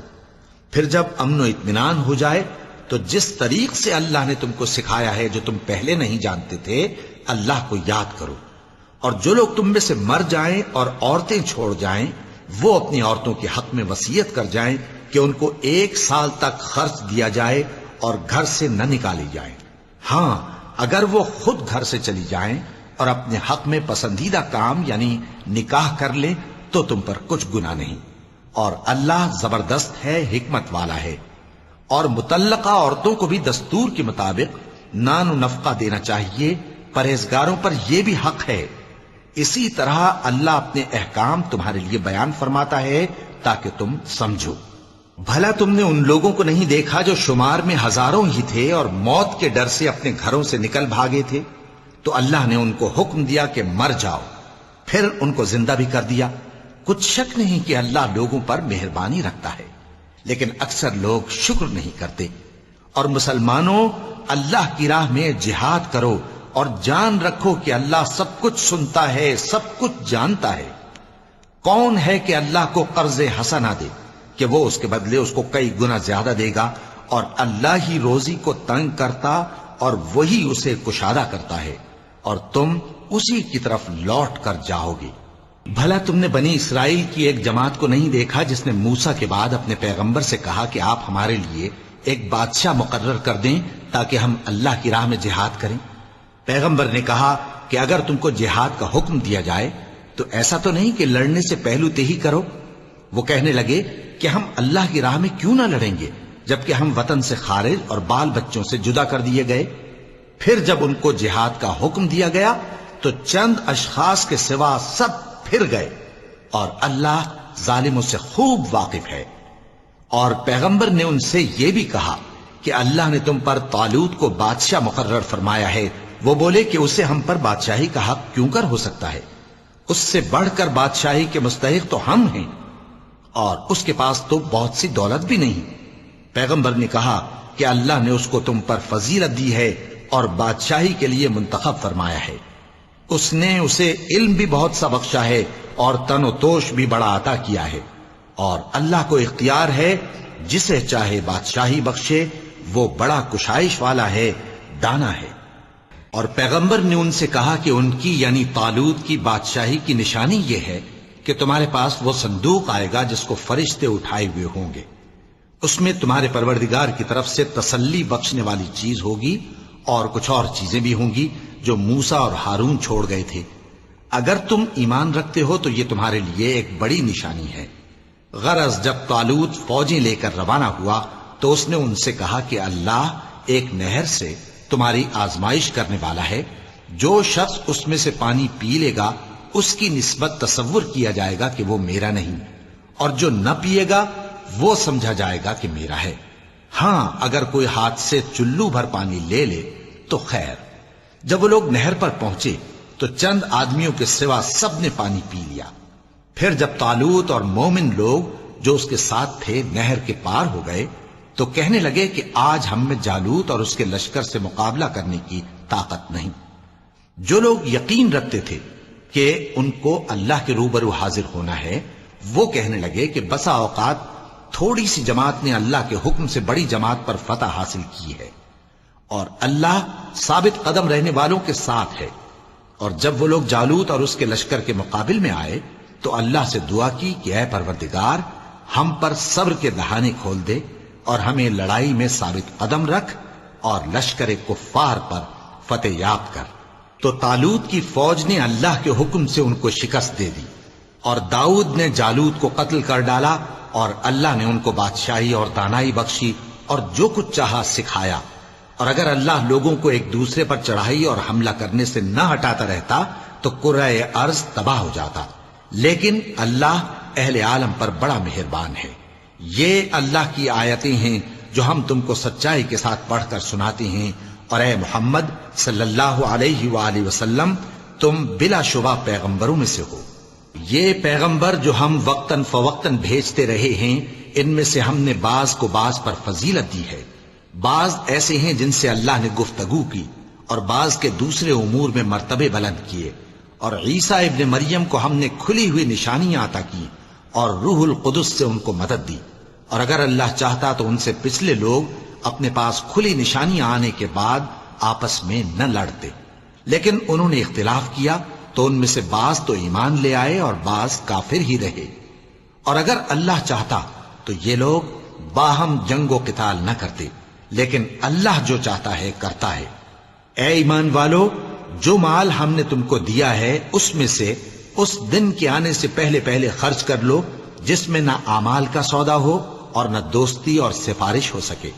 پھر جب امن و اطمینان ہو جائے تو جس طریق سے اللہ نے تم کو سکھایا ہے جو تم پہلے نہیں جانتے تھے اللہ کو یاد کرو۔ اور جو لوگ تم میں سے مر جائیں اور عورتیں چھوڑ جائیں وہ اپنی عورتوں کے حق میں وصیت کر جائیں کہ ان کو 1 سال تک خرچ دیا جائے اور گھر سے نہ نکالی جائیں۔ ہاں اگر وہ خود گھر سے چلی جائیں اور اپنے حق میں پسندیدہ کام یعنی نکاح کر لیں تو تم پر کچھ گناہ نہیں، اور اللہ زبردست ہے، حکمت والا ہے۔ اور مطلقہ عورتوں کو بھی دستور کے مطابق نان و نفقہ دینا چاہیے، پرہیزگاروں پر یہ بھی حق ہے۔ اسی طرح اللہ اپنے احکام تمہارے لیے بیان فرماتا ہے تاکہ تم سمجھو۔ بھلا تم نے ان لوگوں کو نہیں دیکھا جو شمار میں ہزاروں ہی تھے اور موت کے ڈر سے اپنے گھروں سے نکل بھاگے تھے؟ تو اللہ نے ان کو حکم دیا کہ مر جاؤ، پھر ان کو زندہ بھی کر دیا۔ کچھ شک نہیں کہ اللہ لوگوں پر مہربانی رکھتا ہے، لیکن اکثر لوگ شکر نہیں کرتے۔ اور مسلمانوں، اللہ کی راہ میں جہاد کرو اور جان رکھو کہ اللہ سب کچھ سنتا ہے، سب کچھ جانتا ہے۔ کون ہے کہ اللہ کو قرض حسنہ دے کہ وہ اس کے بدلے اس کو کئی گنا زیادہ دے گا؟ اور اللہ ہی روزی کو تنگ کرتا اور وہی اسے کشادہ کرتا ہے، اور تم اسی کی طرف لوٹ کر جاؤ گے۔ بھلا تم نے بنی اسرائیل کی ایک جماعت کو نہیں دیکھا جس نے موسیٰ کے بعد اپنے پیغمبر سے کہا کہ آپ ہمارے لیے ایک بادشاہ مقرر کر دیں تاکہ ہم اللہ کی راہ میں جہاد کریں؟ پیغمبر نے کہا کہ اگر تم کو جہاد کا حکم دیا جائے تو ایسا تو نہیں کہ لڑنے سے پہلو تہی کرو۔ وہ کہنے لگے کہ ہم اللہ کی راہ میں کیوں نہ لڑیں گے جبکہ ہم وطن سے خارج اور بال بچوں سے جدا کر دیے گئے۔ پھر جب ان کو جہاد کا حکم دیا گیا تو چند اشخاص کے سوا سب پھر گئے، اور اللہ ظالموں سے خوب واقف ہے۔ اور پیغمبر نے ان سے یہ بھی کہا کہ اللہ نے تم پر طالوت کو بادشاہ مقرر فرمایا ہے۔ وہ بولے کہ اسے ہم پر بادشاہی کا حق کیوں کر ہو سکتا ہے؟ اس سے بڑھ کر بادشاہی کے مستحق تو ہم ہیں، اور اس کے پاس تو بہت سی دولت بھی نہیں۔ پیغمبر نے کہا کہ اللہ نے اس کو تم پر فضیلت دی ہے اور بادشاہی کے لیے منتخب فرمایا ہے۔ اس نے اسے علم بھی بہت سا بخشا ہے اور تن و توش بھی بڑا عطا کیا ہے، اور اللہ کو اختیار ہے جسے چاہے بادشاہی بخشے، وہ بڑا کشائش والا ہے، دانا ہے۔ اور پیغمبر نے ان سے کہا کہ ان کی یعنی طالوت کی بادشاہی کی نشانی یہ ہے کہ تمہارے پاس وہ صندوق آئے گا جس کو فرشتے اٹھائے ہوئے ہوں گے۔ اس میں تمہارے پروردگار کی طرف سے تسلی بخشنے والی چیز ہوگی اور کچھ اور چیزیں بھی ہوں گی جو موسیٰ اور ہارون چھوڑ گئے تھے۔ اگر تم ایمان رکھتے ہو تو یہ تمہارے لیے ایک بڑی نشانی ہے۔ غرض جب طالوت فوجیں لے کر روانہ ہوا تو اس نے ان سے کہا کہ اللہ ایک نہر سے تمہاری آزمائش کرنے والا ہے، جو شخص اس میں سے پانی پی لے گا اس کی نسبت تصور کیا جائے گا کہ وہ میرا نہیں، اور جو نہ پیے گا وہ سمجھا جائے گا کہ میرا ہے۔ ہاں اگر کوئی ہاتھ سے چلو بھر پانی لے لے تو خیر۔ جب وہ لوگ نہر پر پہنچے تو چند آدمیوں کے سوا سب نے پانی پی لیا۔ پھر جب طالوت اور مومن لوگ جو اس کے ساتھ تھے نہر کے پار ہو گئے تو کہنے لگے کہ آج ہم میں جالوت اور اس کے لشکر سے مقابلہ کرنے کی طاقت نہیں۔ جو لوگ یقین رکھتے تھے کہ ان کو اللہ کے روبرو حاضر ہونا ہے، وہ کہنے لگے کہ بسا اوقات تھوڑی سی جماعت نے اللہ کے حکم سے بڑی جماعت پر فتح حاصل کی ہے، اور اللہ ثابت قدم رہنے والوں کے ساتھ ہے۔ اور جب وہ لوگ جالوت اور اس کے لشکر کے مقابل میں آئے تو اللہ سے دعا کی کہ اے پروردگار، ہم پر صبر کے دہانے کھول دے اور ہمیں لڑائی میں ثابت قدم رکھ اور لشکر کفار پر فتح یاب کر۔ تو طالوت کی فوج نے اللہ کے حکم سے ان کو شکست دے دی، اور داؤد نے جالوت کو قتل کر ڈالا، اور اللہ نے ان کو بادشاہی اور دانائی بخشی اور جو کچھ چاہا سکھایا۔ اور اگر اللہ لوگوں کو ایک دوسرے پر چڑھائی اور حملہ کرنے سے نہ ہٹاتا رہتا تو کرۂ ارض تباہ ہو جاتا، لیکن اللہ اہل عالم پر بڑا مہربان ہے۔ یہ اللہ کی آیتیں ہیں جو ہم تم کو سچائی کے ساتھ پڑھ کر سناتے ہیں، اور اے محمد صلی اللہ علیہ وآلہ وسلم تم بلا شبہ پیغمبروں میں سے ہو۔ یہ پیغمبر جو ہم وقتاً فوقتاً بھیجتے رہے ہیں، ان میں سے ہم نے بعض کو بعض پر فضیلت دی ہے۔ بعض ایسے ہیں جن سے اللہ نے گفتگو کی، اور بعض کے دوسرے امور میں مرتبے بلند کیے۔ اور عیسیٰ ابن مریم کو ہم نے کھلی ہوئی نشانیاں عطا کی اور روح القدس سے ان کو مدد دی، اور اگر اللہ چاہتا تو ان سے پچھلے لوگ اپنے پاس کھلی نشانیاں آنے کے بعد آپس میں نہ لڑتے، لیکن انہوں نے اختلاف کیا تو ان میں سے بعض تو ایمان لے آئے اور بعض کافر ہی رہے۔ اور اگر اللہ چاہتا تو یہ لوگ باہم جنگ و قتال نہ کرتے، لیکن اللہ جو چاہتا ہے کرتا ہے۔ اے ایمان والو، جو مال ہم نے تم کو دیا ہے اس میں سے اس دن کے آنے سے پہلے پہلے خرچ کر لو جس میں نہ اعمال کا سودا ہو اور نہ دوستی اور سفارش ہو سکے،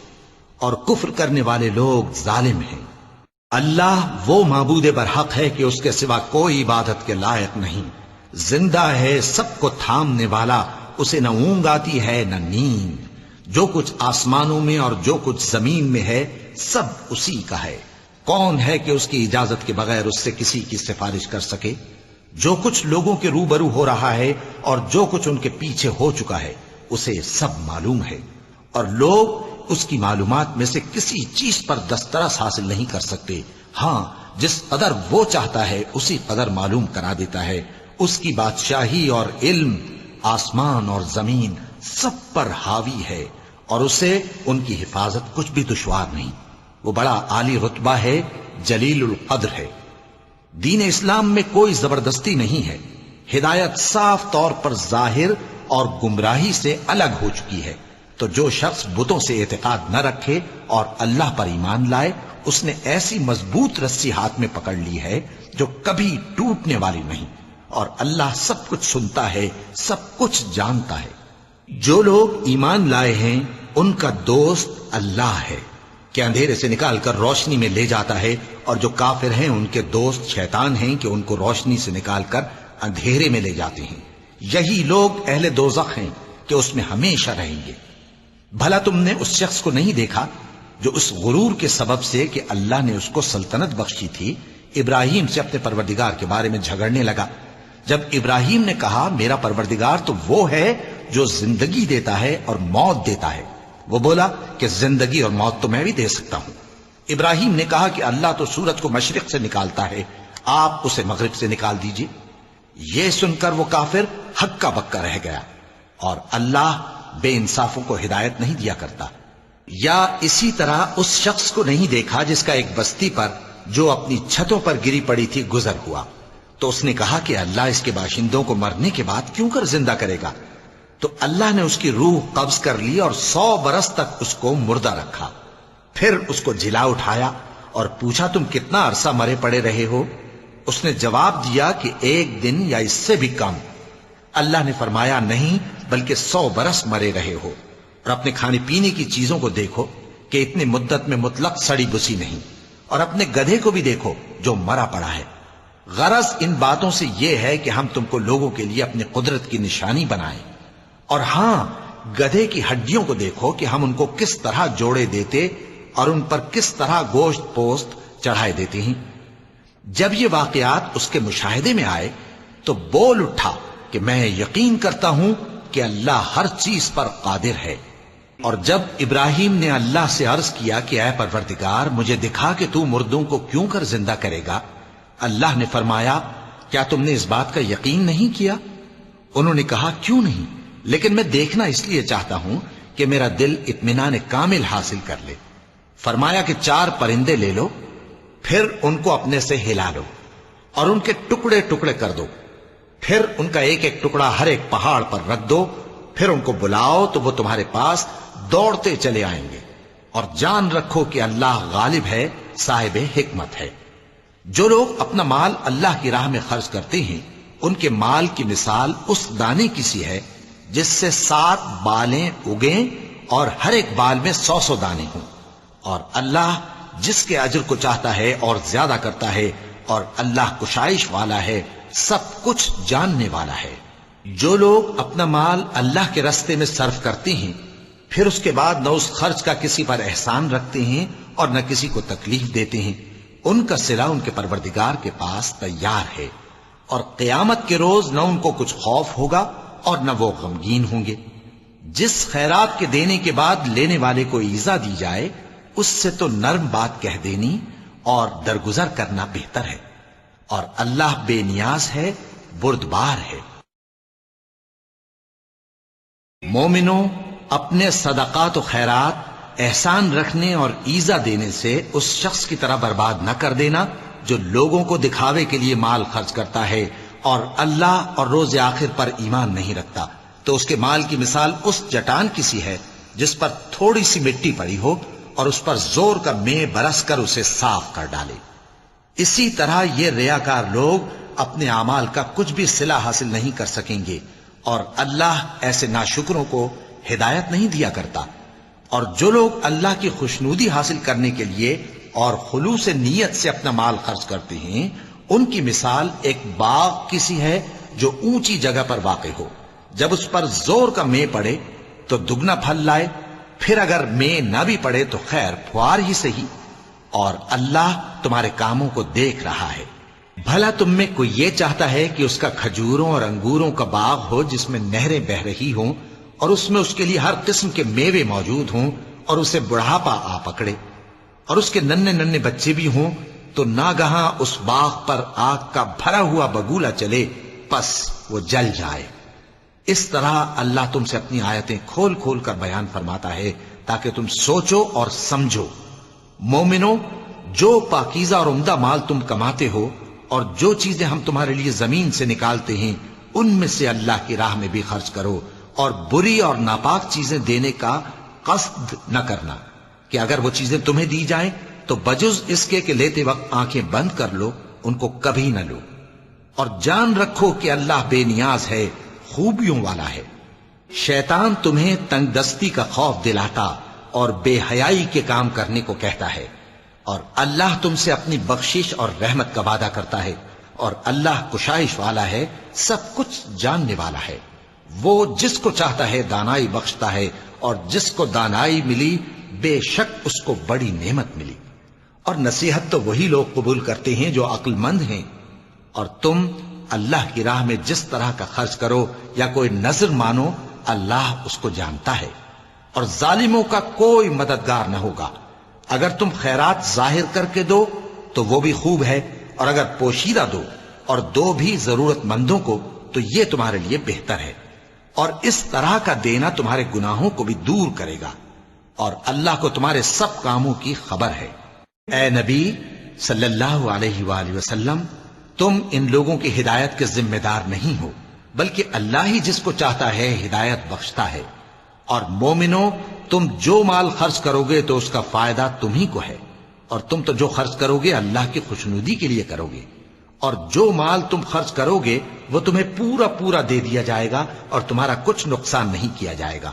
اور کفر کرنے والے لوگ ظالم ہیں۔ اللہ وہ معبود برحق ہے کہ اس کے سوا کوئی عبادت کے لائق نہیں، زندہ ہے، سب کو تھامنے والا، اسے نہ اونگ آتی ہے نہ نیند۔ جو کچھ آسمانوں میں اور جو کچھ زمین میں ہے سب اسی کا ہے۔ کون ہے کہ اس کی اجازت کے بغیر اس سے کسی کی سفارش کر سکے؟ جو کچھ لوگوں کے روبرو ہو رہا ہے اور جو کچھ ان کے پیچھے ہو چکا ہے اسے سب معلوم ہے، اور لوگ اس کی معلومات میں سے کسی چیز پر دسترس حاصل نہیں کر سکتے۔ ہاں جس قدر وہ چاہتا ہے اسی قدر معلوم کرا دیتا ہے۔ اس کی بادشاہی اور علم آسمان اور زمین سب پر حاوی ہے، اور اسے ان کی حفاظت کچھ بھی دشوار نہیں۔ وہ بڑا عالی رتبہ ہے، جلیل القدر ہے۔ دین اسلام میں کوئی زبردستی نہیں ہے، ہدایت صاف طور پر ظاہر اور گمراہی سے الگ ہو چکی ہے۔ تو جو شخص بتوں سے اعتقاد نہ رکھے اور اللہ پر ایمان لائے، اس نے ایسی مضبوط رسی ہاتھ میں پکڑ لی ہے جو کبھی ٹوٹنے والی نہیں، اور اللہ سب کچھ سنتا ہے، سب کچھ جانتا ہے۔ جو لوگ ایمان لائے ہیں ان کا دوست اللہ ہے کہ اندھیرے سے نکال کر روشنی میں لے جاتا ہے، اور جو کافر ہیں ان کے دوست شیطان ہیں کہ ان کو روشنی سے نکال کر اندھیرے میں لے جاتے ہیں۔ یہی لوگ اہل دوزخ ہیں کہ اس میں ہمیشہ رہیں گے۔ بھلا تم نے اس شخص کو نہیں دیکھا جو اس غرور کے سبب سے کہ اللہ نے اس کو سلطنت بخشی تھی، ابراہیم سے اپنے پروردگار کے بارے میں جھگڑنے لگا؟ جب ابراہیم نے کہا میرا پروردگار تو وہ ہے جو زندگی دیتا ہے اور موت دیتا ہے، وہ بولا کہ زندگی اور موت تو میں بھی دے سکتا ہوں۔ ابراہیم نے کہا کہ اللہ تو سورج کو مشرق سے نکالتا ہے، آپ اسے مغرب سے نکال دیجئے۔ یہ سن کر وہ کافر ہکا بکا رہ گیا، اور اللہ بے انصافوں کو ہدایت نہیں دیا کرتا۔ یا اسی طرح اس شخص کو نہیں دیکھا جس کا ایک بستی پر جو اپنی چھتوں پر گری پڑی تھی گزر ہوا، تو اس نے کہا کہ اللہ اس کے باشندوں کو مرنے کے بعد کیوں کر زندہ کرے گا؟ تو اللہ نے اس کی روح قبض کر لی اور 100 برس تک اس کو مردہ رکھا۔ پھر اس کو جلا اٹھایا اور پوچھا تم کتنا عرصہ مرے پڑے رہے ہو؟ اس نے جواب دیا کہ 1 دن یا اس سے بھی کم۔ اللہ نے فرمایا نہیں بلکہ 100 برس مرے رہے ہو، اور اپنے کھانے پینے کی چیزوں کو دیکھو کہ اتنی مدت میں مطلق سڑی بسی نہیں، اور اپنے گدھے کو بھی دیکھو جو مرا پڑا ہے۔ غرض ان باتوں سے یہ ہے کہ ہم تم کو لوگوں کے لیے اپنی قدرت کی نشانی بنائیں، اور ہاں گدھے کی ہڈیوں کو دیکھو کہ ہم ان کو کس طرح جوڑے دیتے اور ان پر کس طرح گوشت پوست چڑھائے دیتے ہیں۔ جب یہ واقعات اس کے مشاہدے میں آئے تو بول اٹھا کہ میں یقین کرتا ہوں کہ اللہ ہر چیز پر قادر ہے۔ اور جب ابراہیم نے اللہ سے عرض کیا کہ اے پروردگار مجھے دکھا کہ تو مردوں کو کیوں کر زندہ کرے گا، اللہ نے فرمایا کیا تم نے اس بات کا یقین نہیں کیا؟ انہوں نے کہا کیوں نہیں، لیکن میں دیکھنا اس لیے چاہتا ہوں کہ میرا دل اطمینان کامل حاصل کر لے۔ فرمایا کہ 4 پرندے لے لو، پھر ان کو اپنے سے ہلا لو اور ان کے ٹکڑے ٹکڑے کر دو، پھر ان کا ایک ایک ٹکڑا ہر ایک پہاڑ پر رکھ دو، پھر ان کو بلاؤ تو وہ تمہارے پاس دوڑتے چلے آئیں گے، اور جان رکھو کہ اللہ غالب ہے، صاحب حکمت ہے۔ جو لوگ اپنا مال اللہ کی راہ میں خرچ کرتے ہیں ان کے مال کی مثال اس دانے کی سی ہے جس سے 7 بالیں اگیں اور ہر ایک بال میں 100 دانے ہوں، اور اللہ جس کے اجر کو چاہتا ہے اور زیادہ کرتا ہے، اور اللہ کشائش والا ہے، سب کچھ جاننے والا ہے۔ جو لوگ اپنا مال اللہ کے راستے میں صرف کرتے ہیں پھر اس کے بعد نہ اس خرچ کا کسی پر احسان رکھتے ہیں اور نہ کسی کو تکلیف دیتے ہیں، ان کا صلہ ان کے پروردگار کے پاس تیار ہے، اور قیامت کے روز نہ ان کو کچھ خوف ہوگا اور نہ وہ غمگین ہوں گے۔ جس خیرات کے دینے کے بعد لینے والے کو ایذا دی جائے اس سے تو نرم بات کہہ دینی اور درگزر کرنا بہتر ہے، اور اللہ بے نیاز ہے، بردبار ہے۔ مومنوں، اپنے صدقات و خیرات احسان رکھنے اور ایذا دینے سے اس شخص کی طرح برباد نہ کر دینا جو لوگوں کو دکھاوے کے لیے مال خرچ کرتا ہے اور اللہ اور روز آخر پر ایمان نہیں رکھتا، تو اس کے مال کی مثال اس چٹان کی سی ہے جس پر تھوڑی سی مٹی پڑی ہو اور اس پر زور کا مے برس کر اسے صاف کر ڈالے۔ اسی طرح یہ ریاکار لوگ اپنے اعمال کا کچھ بھی صلہ حاصل نہیں کر سکیں گے، اور اللہ ایسے ناشکروں کو ہدایت نہیں دیا کرتا۔ اور جو لوگ اللہ کی خوشنودی حاصل کرنے کے لیے اور خلوص نیت سے اپنا مال خرچ کرتے ہیں ان کی مثال ایک باغ کی سی ہے جو اونچی جگہ پر واقع ہو، جب اس پر زور کا مے پڑے تو دگنا پھل لائے، پھر اگر مے نہ بھی پڑے تو خیر پھوار ہی صحیح، اور اللہ تمہارے کاموں کو دیکھ رہا ہے۔ بھلا تم میں کوئی یہ چاہتا ہے کہ اس کا کھجوروں اور انگوروں کا باغ ہو جس میں نہریں بہ رہی ہوں اور اس میں اس کے لیے ہر قسم کے میوے موجود ہوں، اور اسے بڑھاپا آ پکڑے اور اس کے ننھے ننھے بچے بھی ہوں، تو ناگہاں اس باغ پر آگ کا بھرا ہوا بگولا چلے، پس وہ جل جائے۔ اس طرح اللہ تم سے اپنی آیتیں کھول کھول کر بیان فرماتا ہے تاکہ تم سوچو اور سمجھو۔ مومنوں، جو پاکیزہ اور عمدہ مال تم کماتے ہو اور جو چیزیں ہم تمہارے لیے زمین سے نکالتے ہیں ان میں سے اللہ کی راہ میں بھی خرچ کرو، اور بری اور ناپاک چیزیں دینے کا قصد نہ کرنا کہ اگر وہ چیزیں تمہیں دی جائیں تو بجز اس کے کہ لیتے وقت آنکھیں بند کر لو، ان کو کبھی نہ لو، اور جان رکھو کہ اللہ بے نیاز ہے، خوبیوں والا ہے۔ شیطان تمہیں تنگ دستی کا خوف دلاتا اور بے حیائی کے کام کرنے کو کہتا ہے، اور اللہ تم سے اپنی بخشش اور رحمت کا وعدہ کرتا ہے، اور اللہ کشائش والا ہے، سب کچھ جاننے والا ہے۔ وہ جس کو چاہتا ہے دانائی بخشتا ہے، اور جس کو دانائی ملی بے شک اس کو بڑی نعمت ملی۔ اور نصیحت تو وہی لوگ قبول کرتے ہیں جو عقل مند ہیں، اور تم اللہ کی راہ میں جس طرح کا خرچ کرو یا کوئی نذر مانو، اللہ اس کو جانتا ہے، اور ظالموں کا کوئی مددگار نہ ہوگا۔ اگر تم خیرات ظاہر کر کے دو تو وہ بھی خوب ہے، اور اگر پوشیدہ دو اور دو بھی ضرورت مندوں کو تو یہ تمہارے لیے بہتر ہے، اور اس طرح کا دینا تمہارے گناہوں کو بھی دور کرے گا، اور اللہ کو تمہارے سب کاموں کی خبر ہے۔ اے نبی صلی اللہ علیہ وآلہ وسلم، تم ان لوگوں کی ہدایت کے ذمہ دار نہیں ہو، بلکہ اللہ ہی جس کو چاہتا ہے ہدایت بخشتا ہے۔ اور مومنو، تم جو مال خرچ کرو گے تو اس کا فائدہ تمہیں کو ہے، اور تم تو جو خرچ کرو گے اللہ کی خوشنودی کے لیے کرو گے، اور جو مال تم خرچ کرو گے وہ تمہیں پورا پورا دے دیا جائے گا، اور تمہارا کچھ نقصان نہیں کیا جائے گا۔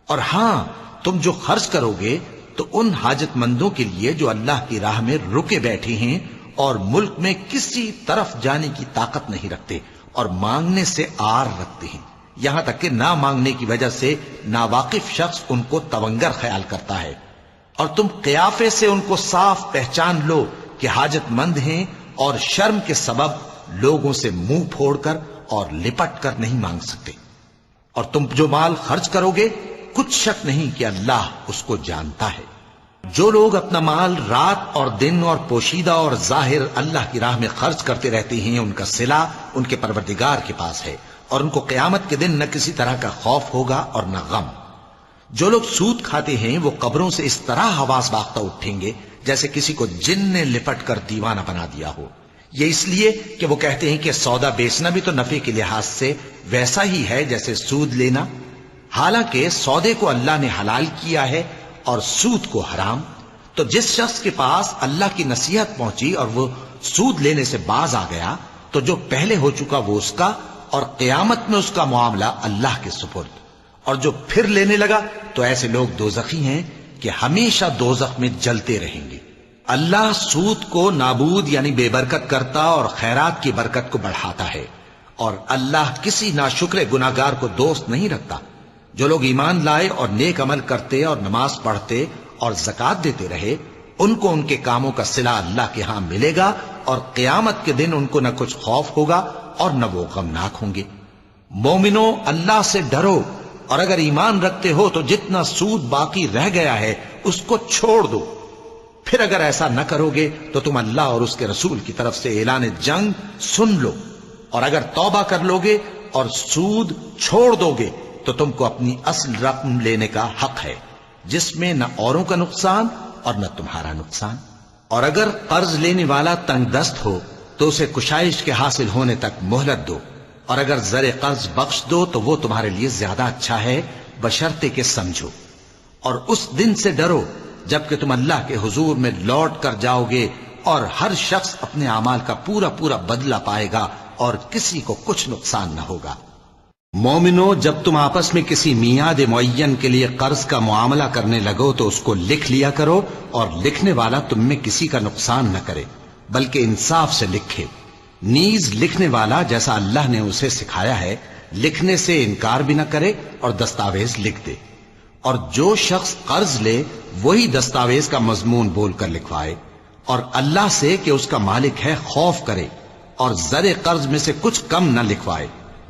اور ہاں، تم جو خرچ کرو گے تو ان حاجت مندوں کے لیے جو اللہ کی راہ میں رکے بیٹھے ہیں اور ملک میں کسی طرف جانے کی طاقت نہیں رکھتے اور مانگنے سے آر رکھتے ہیں، یہاں تک کہ نہ مانگنے کی وجہ سے ناواقف شخص ان کو تونگر خیال کرتا ہے، اور تم قیافے سے ان کو صاف پہچان لو کہ حاجت مند ہیں، اور شرم کے سبب لوگوں سے منہ پھوڑ کر اور لپٹ کر نہیں مانگ سکتے۔ اور تم جو مال خرچ کرو گے کچھ شک نہیں کہ اللہ اس کو جانتا ہے۔ جو لوگ اپنا مال رات اور دن اور پوشیدہ اور ظاہر اللہ کی راہ میں خرچ کرتے رہتے ہیں، ان کا صلہ ان کے پروردگار کے پاس ہے، اور ان کو قیامت کے دن نہ کسی طرح کا خوف ہوگا اور نہ غم۔ جو لوگ سود کھاتے ہیں وہ قبروں سے اس طرح حواس باختہ اٹھیں گے جیسے کسی کو جن نے لپٹ کر دیوانہ بنا دیا ہو، یہ اس لیے کہ وہ کہتے ہیں کہ سودا بیچنا بھی تو نفع کے لحاظ سے ویسا ہی ہے جیسے سود لینا، حالانکہ سودے کو اللہ نے حلال کیا ہے اور سود کو حرام۔ تو جس شخص کے پاس اللہ کی نصیحت پہنچی اور وہ سود لینے سے باز آ گیا تو جو پہلے ہو چکا وہ اس کا، اور قیامت میں اس کا معاملہ اللہ کے سپرد۔ اور جو پھر لینے لگا تو ایسے لوگ دوزخی ہیں کہ ہمیشہ دوزخ میں جلتے رہیں گے۔ اللہ سود کو نابود یعنی بے برکت کرتا اور خیرات کی برکت کو بڑھاتا ہے، اور اللہ کسی ناشکر گناہگار کو دوست نہیں رکھتا۔ جو لوگ ایمان لائے اور نیک عمل کرتے اور نماز پڑھتے اور زکوٰۃ دیتے رہے، ان کو ان کے کاموں کا صلہ اللہ کے ہاں ملے گا، اور قیامت کے دن ان کو نہ کچھ خوف ہوگا اور نہ وہ غمناک ہوں گے۔ مومنو، اللہ سے ڈرو، اور اگر ایمان رکھتے ہو تو جتنا سود باقی رہ گیا ہے اس کو چھوڑ دو۔ پھر اگر ایسا نہ کرو گے تو تم اللہ اور اس کے رسول کی طرف سے اعلان جنگ سن لو، اور اگر توبہ کر لو گے اور سود چھوڑ دو گے تو تم کو اپنی اصل رقم لینے کا حق ہے، جس میں نہ اوروں کا نقصان اور نہ تمہارا نقصان۔ اور اگر قرض لینے والا تنگ دست ہو تو اسے کشائش کے حاصل ہونے تک مہلت دو، اور اگر زر قرض بخش دو تو وہ تمہارے لیے زیادہ اچھا ہے، بشرطے کہ سمجھو۔ اور اس دن سے ڈرو جبکہ تم اللہ کے حضور میں لوٹ کر جاؤ گے، اور ہر شخص اپنے اعمال کا پورا پورا بدلہ پائے گا، اور کسی کو کچھ نقصان نہ ہوگا۔ مومنو، جب تم آپس میں کسی میعاد معین کے لیے قرض کا معاملہ کرنے لگو تو اس کو لکھ لیا کرو، اور لکھنے والا تم میں کسی کا نقصان نہ کرے بلکہ انصاف سے لکھے۔ نیز لکھنے والا جیسا اللہ نے اسے سکھایا ہے لکھنے سے انکار بھی نہ کرے اور دستاویز لکھ دے، اور جو شخص قرض لے وہی دستاویز کا مضمون بول کر لکھوائے، اور اللہ سے کہ اس کا مالک ہے خوف کرے، اور زر قرض میں سے کچھ کم نہ لکھوائے۔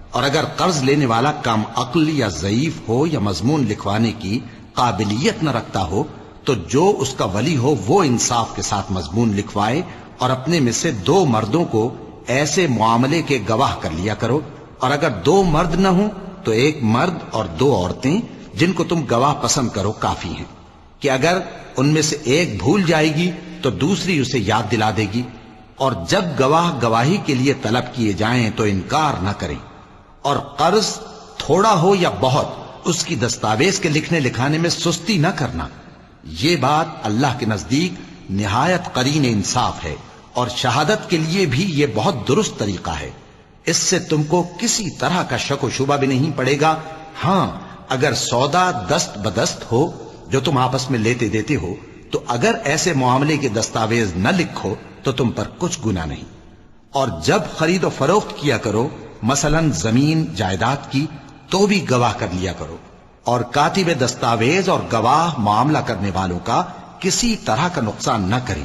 اور اگر قرض لینے والا کم عقل یا ضعیف ہو یا مضمون لکھوانے کی قابلیت نہ رکھتا ہو تو جو اس کا ولی ہو وہ انصاف کے ساتھ مضمون لکھوائے، اور اپنے میں سے 2 مردوں کو ایسے معاملے کے گواہ کر لیا کرو، اور اگر 2 مرد نہ ہوں تو 1 مرد اور 2 عورتیں جن کو تم گواہ پسند کرو کافی ہیں، کہ اگر ان میں سے ایک بھول جائے گی تو دوسری اسے یاد دلا دے گی، اور جب گواہ گواہی کے لیے طلب کیے جائیں تو انکار نہ کریں، اور قرض تھوڑا ہو یا بہت اس کی دستاویز کے لکھنے لکھانے میں سستی نہ کرنا. یہ بات اللہ کے نزدیک نہایت قرین انصاف ہے اور شہادت کے لیے بھی یہ بہت درست طریقہ ہے. اس سے تم کو کسی طرح کا شک و شبہ بھی نہیں پڑے گا. ہاں اگر سودا دست بدست ہو جو تم آپس میں لیتے دیتے ہو تو اگر ایسے معاملے کے دستاویز نہ لکھو تو تم پر کچھ گناہ نہیں. اور جب خرید و فروخت کیا کرو مثلا زمین جائیداد کی تو بھی گواہ کر لیا کرو. اور کاتب دستاویز اور گواہ معاملہ کرنے والوں کا کسی طرح کا نقصان نہ کریں.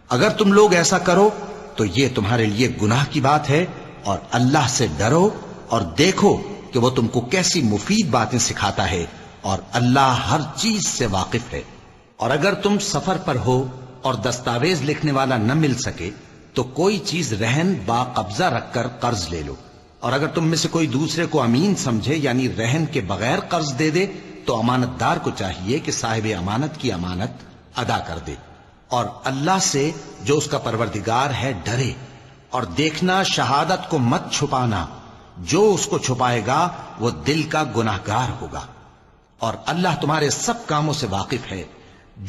اگر تم لوگ ایسا کرو تو یہ تمہارے لیے گناہ کی بات ہے. اور اللہ سے ڈرو اور دیکھو کہ وہ تم کو کیسی مفید باتیں سکھاتا ہے اور اللہ ہر چیز سے واقف ہے. اور اگر تم سفر پر ہو اور دستاویز لکھنے والا نہ مل سکے تو کوئی چیز رہن با قبضہ رکھ کر قرض لے لو. اور اگر تم میں سے کوئی دوسرے کو امین سمجھے یعنی رہن کے بغیر قرض دے دے تو امانت دار کو چاہیے کہ صاحب امانت کی امانت ادا کر دے. اور اللہ سے جو اس کا پروردگار ہے ڈرے. اور دیکھنا شہادت کو مت چھپانا. جو اس کو چھپائے گا وہ دل کا گناہگار ہوگا. اور اللہ تمہارے سب کاموں سے واقف ہے.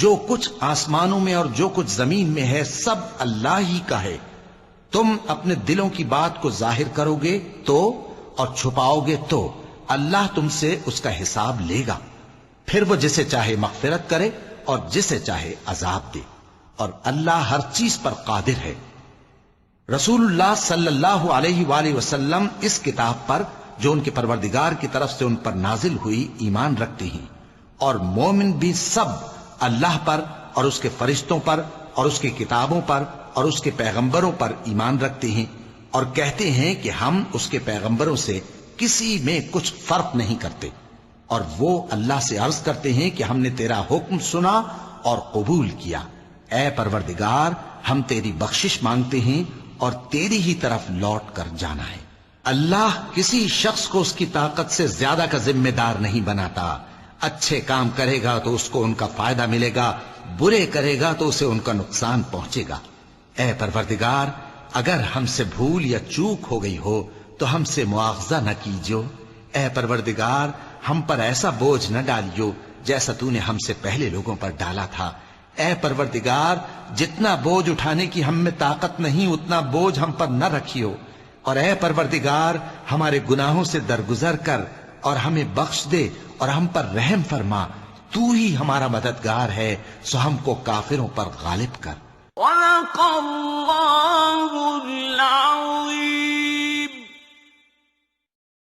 جو کچھ آسمانوں میں اور جو کچھ زمین میں ہے سب اللہ ہی کا ہے. تم اپنے دلوں کی بات کو ظاہر کرو گے تو اور چھپاؤ گے تو اللہ تم سے اس کا حساب لے گا. پھر وہ جسے چاہے مغفرت کرے اور جسے چاہے عذاب دے. اور اللہ ہر چیز پر قادر ہے. رسول اللہ صلی اللہ علیہ وآلہ وسلم اس کتاب پر جو ان کے پروردگار کی طرف سے ان پر نازل ہوئی ایمان رکھتے ہیں. اور مومن بھی سب اللہ پر اور اس کے فرشتوں پر اور اس کی کتابوں پر اور اس کے پیغمبروں پر ایمان رکھتے ہیں اور کہتے ہیں کہ ہم اس کے پیغمبروں سے کسی میں کچھ فرق نہیں کرتے. اور وہ اللہ سے عرض کرتے ہیں کہ ہم نے تیرا حکم سنا اور قبول کیا. اے پروردگار ہم تیری بخشش مانگتے ہیں اور تیری ہی طرف لوٹ کر جانا ہے. اللہ کسی شخص کو اس کی طاقت سے زیادہ کا ذمہ دار نہیں بناتا. اچھے کام کرے گا تو اس کو ان کا فائدہ ملے گا, برے کرے گا تو اسے ان کا نقصان پہنچے گا. اے پروردگار اگر ہم سے بھول یا چوک ہو گئی ہو تو ہم سے مواخذہ نہ کیجو. اے پروردگار ہم پر ایسا بوجھ نہ ڈالیو جیسا تو نے ہم سے پہلے لوگوں پر ڈالا تھا. اے پروردگار جتنا بوجھ اٹھانے کی ہم میں طاقت نہیں اتنا بوجھ ہم پر نہ رکھیو. اور اے پروردگار ہمارے گناہوں سے درگزر کر اور ہمیں بخش دے اور ہم پر رحم فرما. تو ہی ہمارا مددگار ہے سو ہم کو کافروں پر غالب کر. وَلَقَ اللَّهُ الْعَظِيمُ.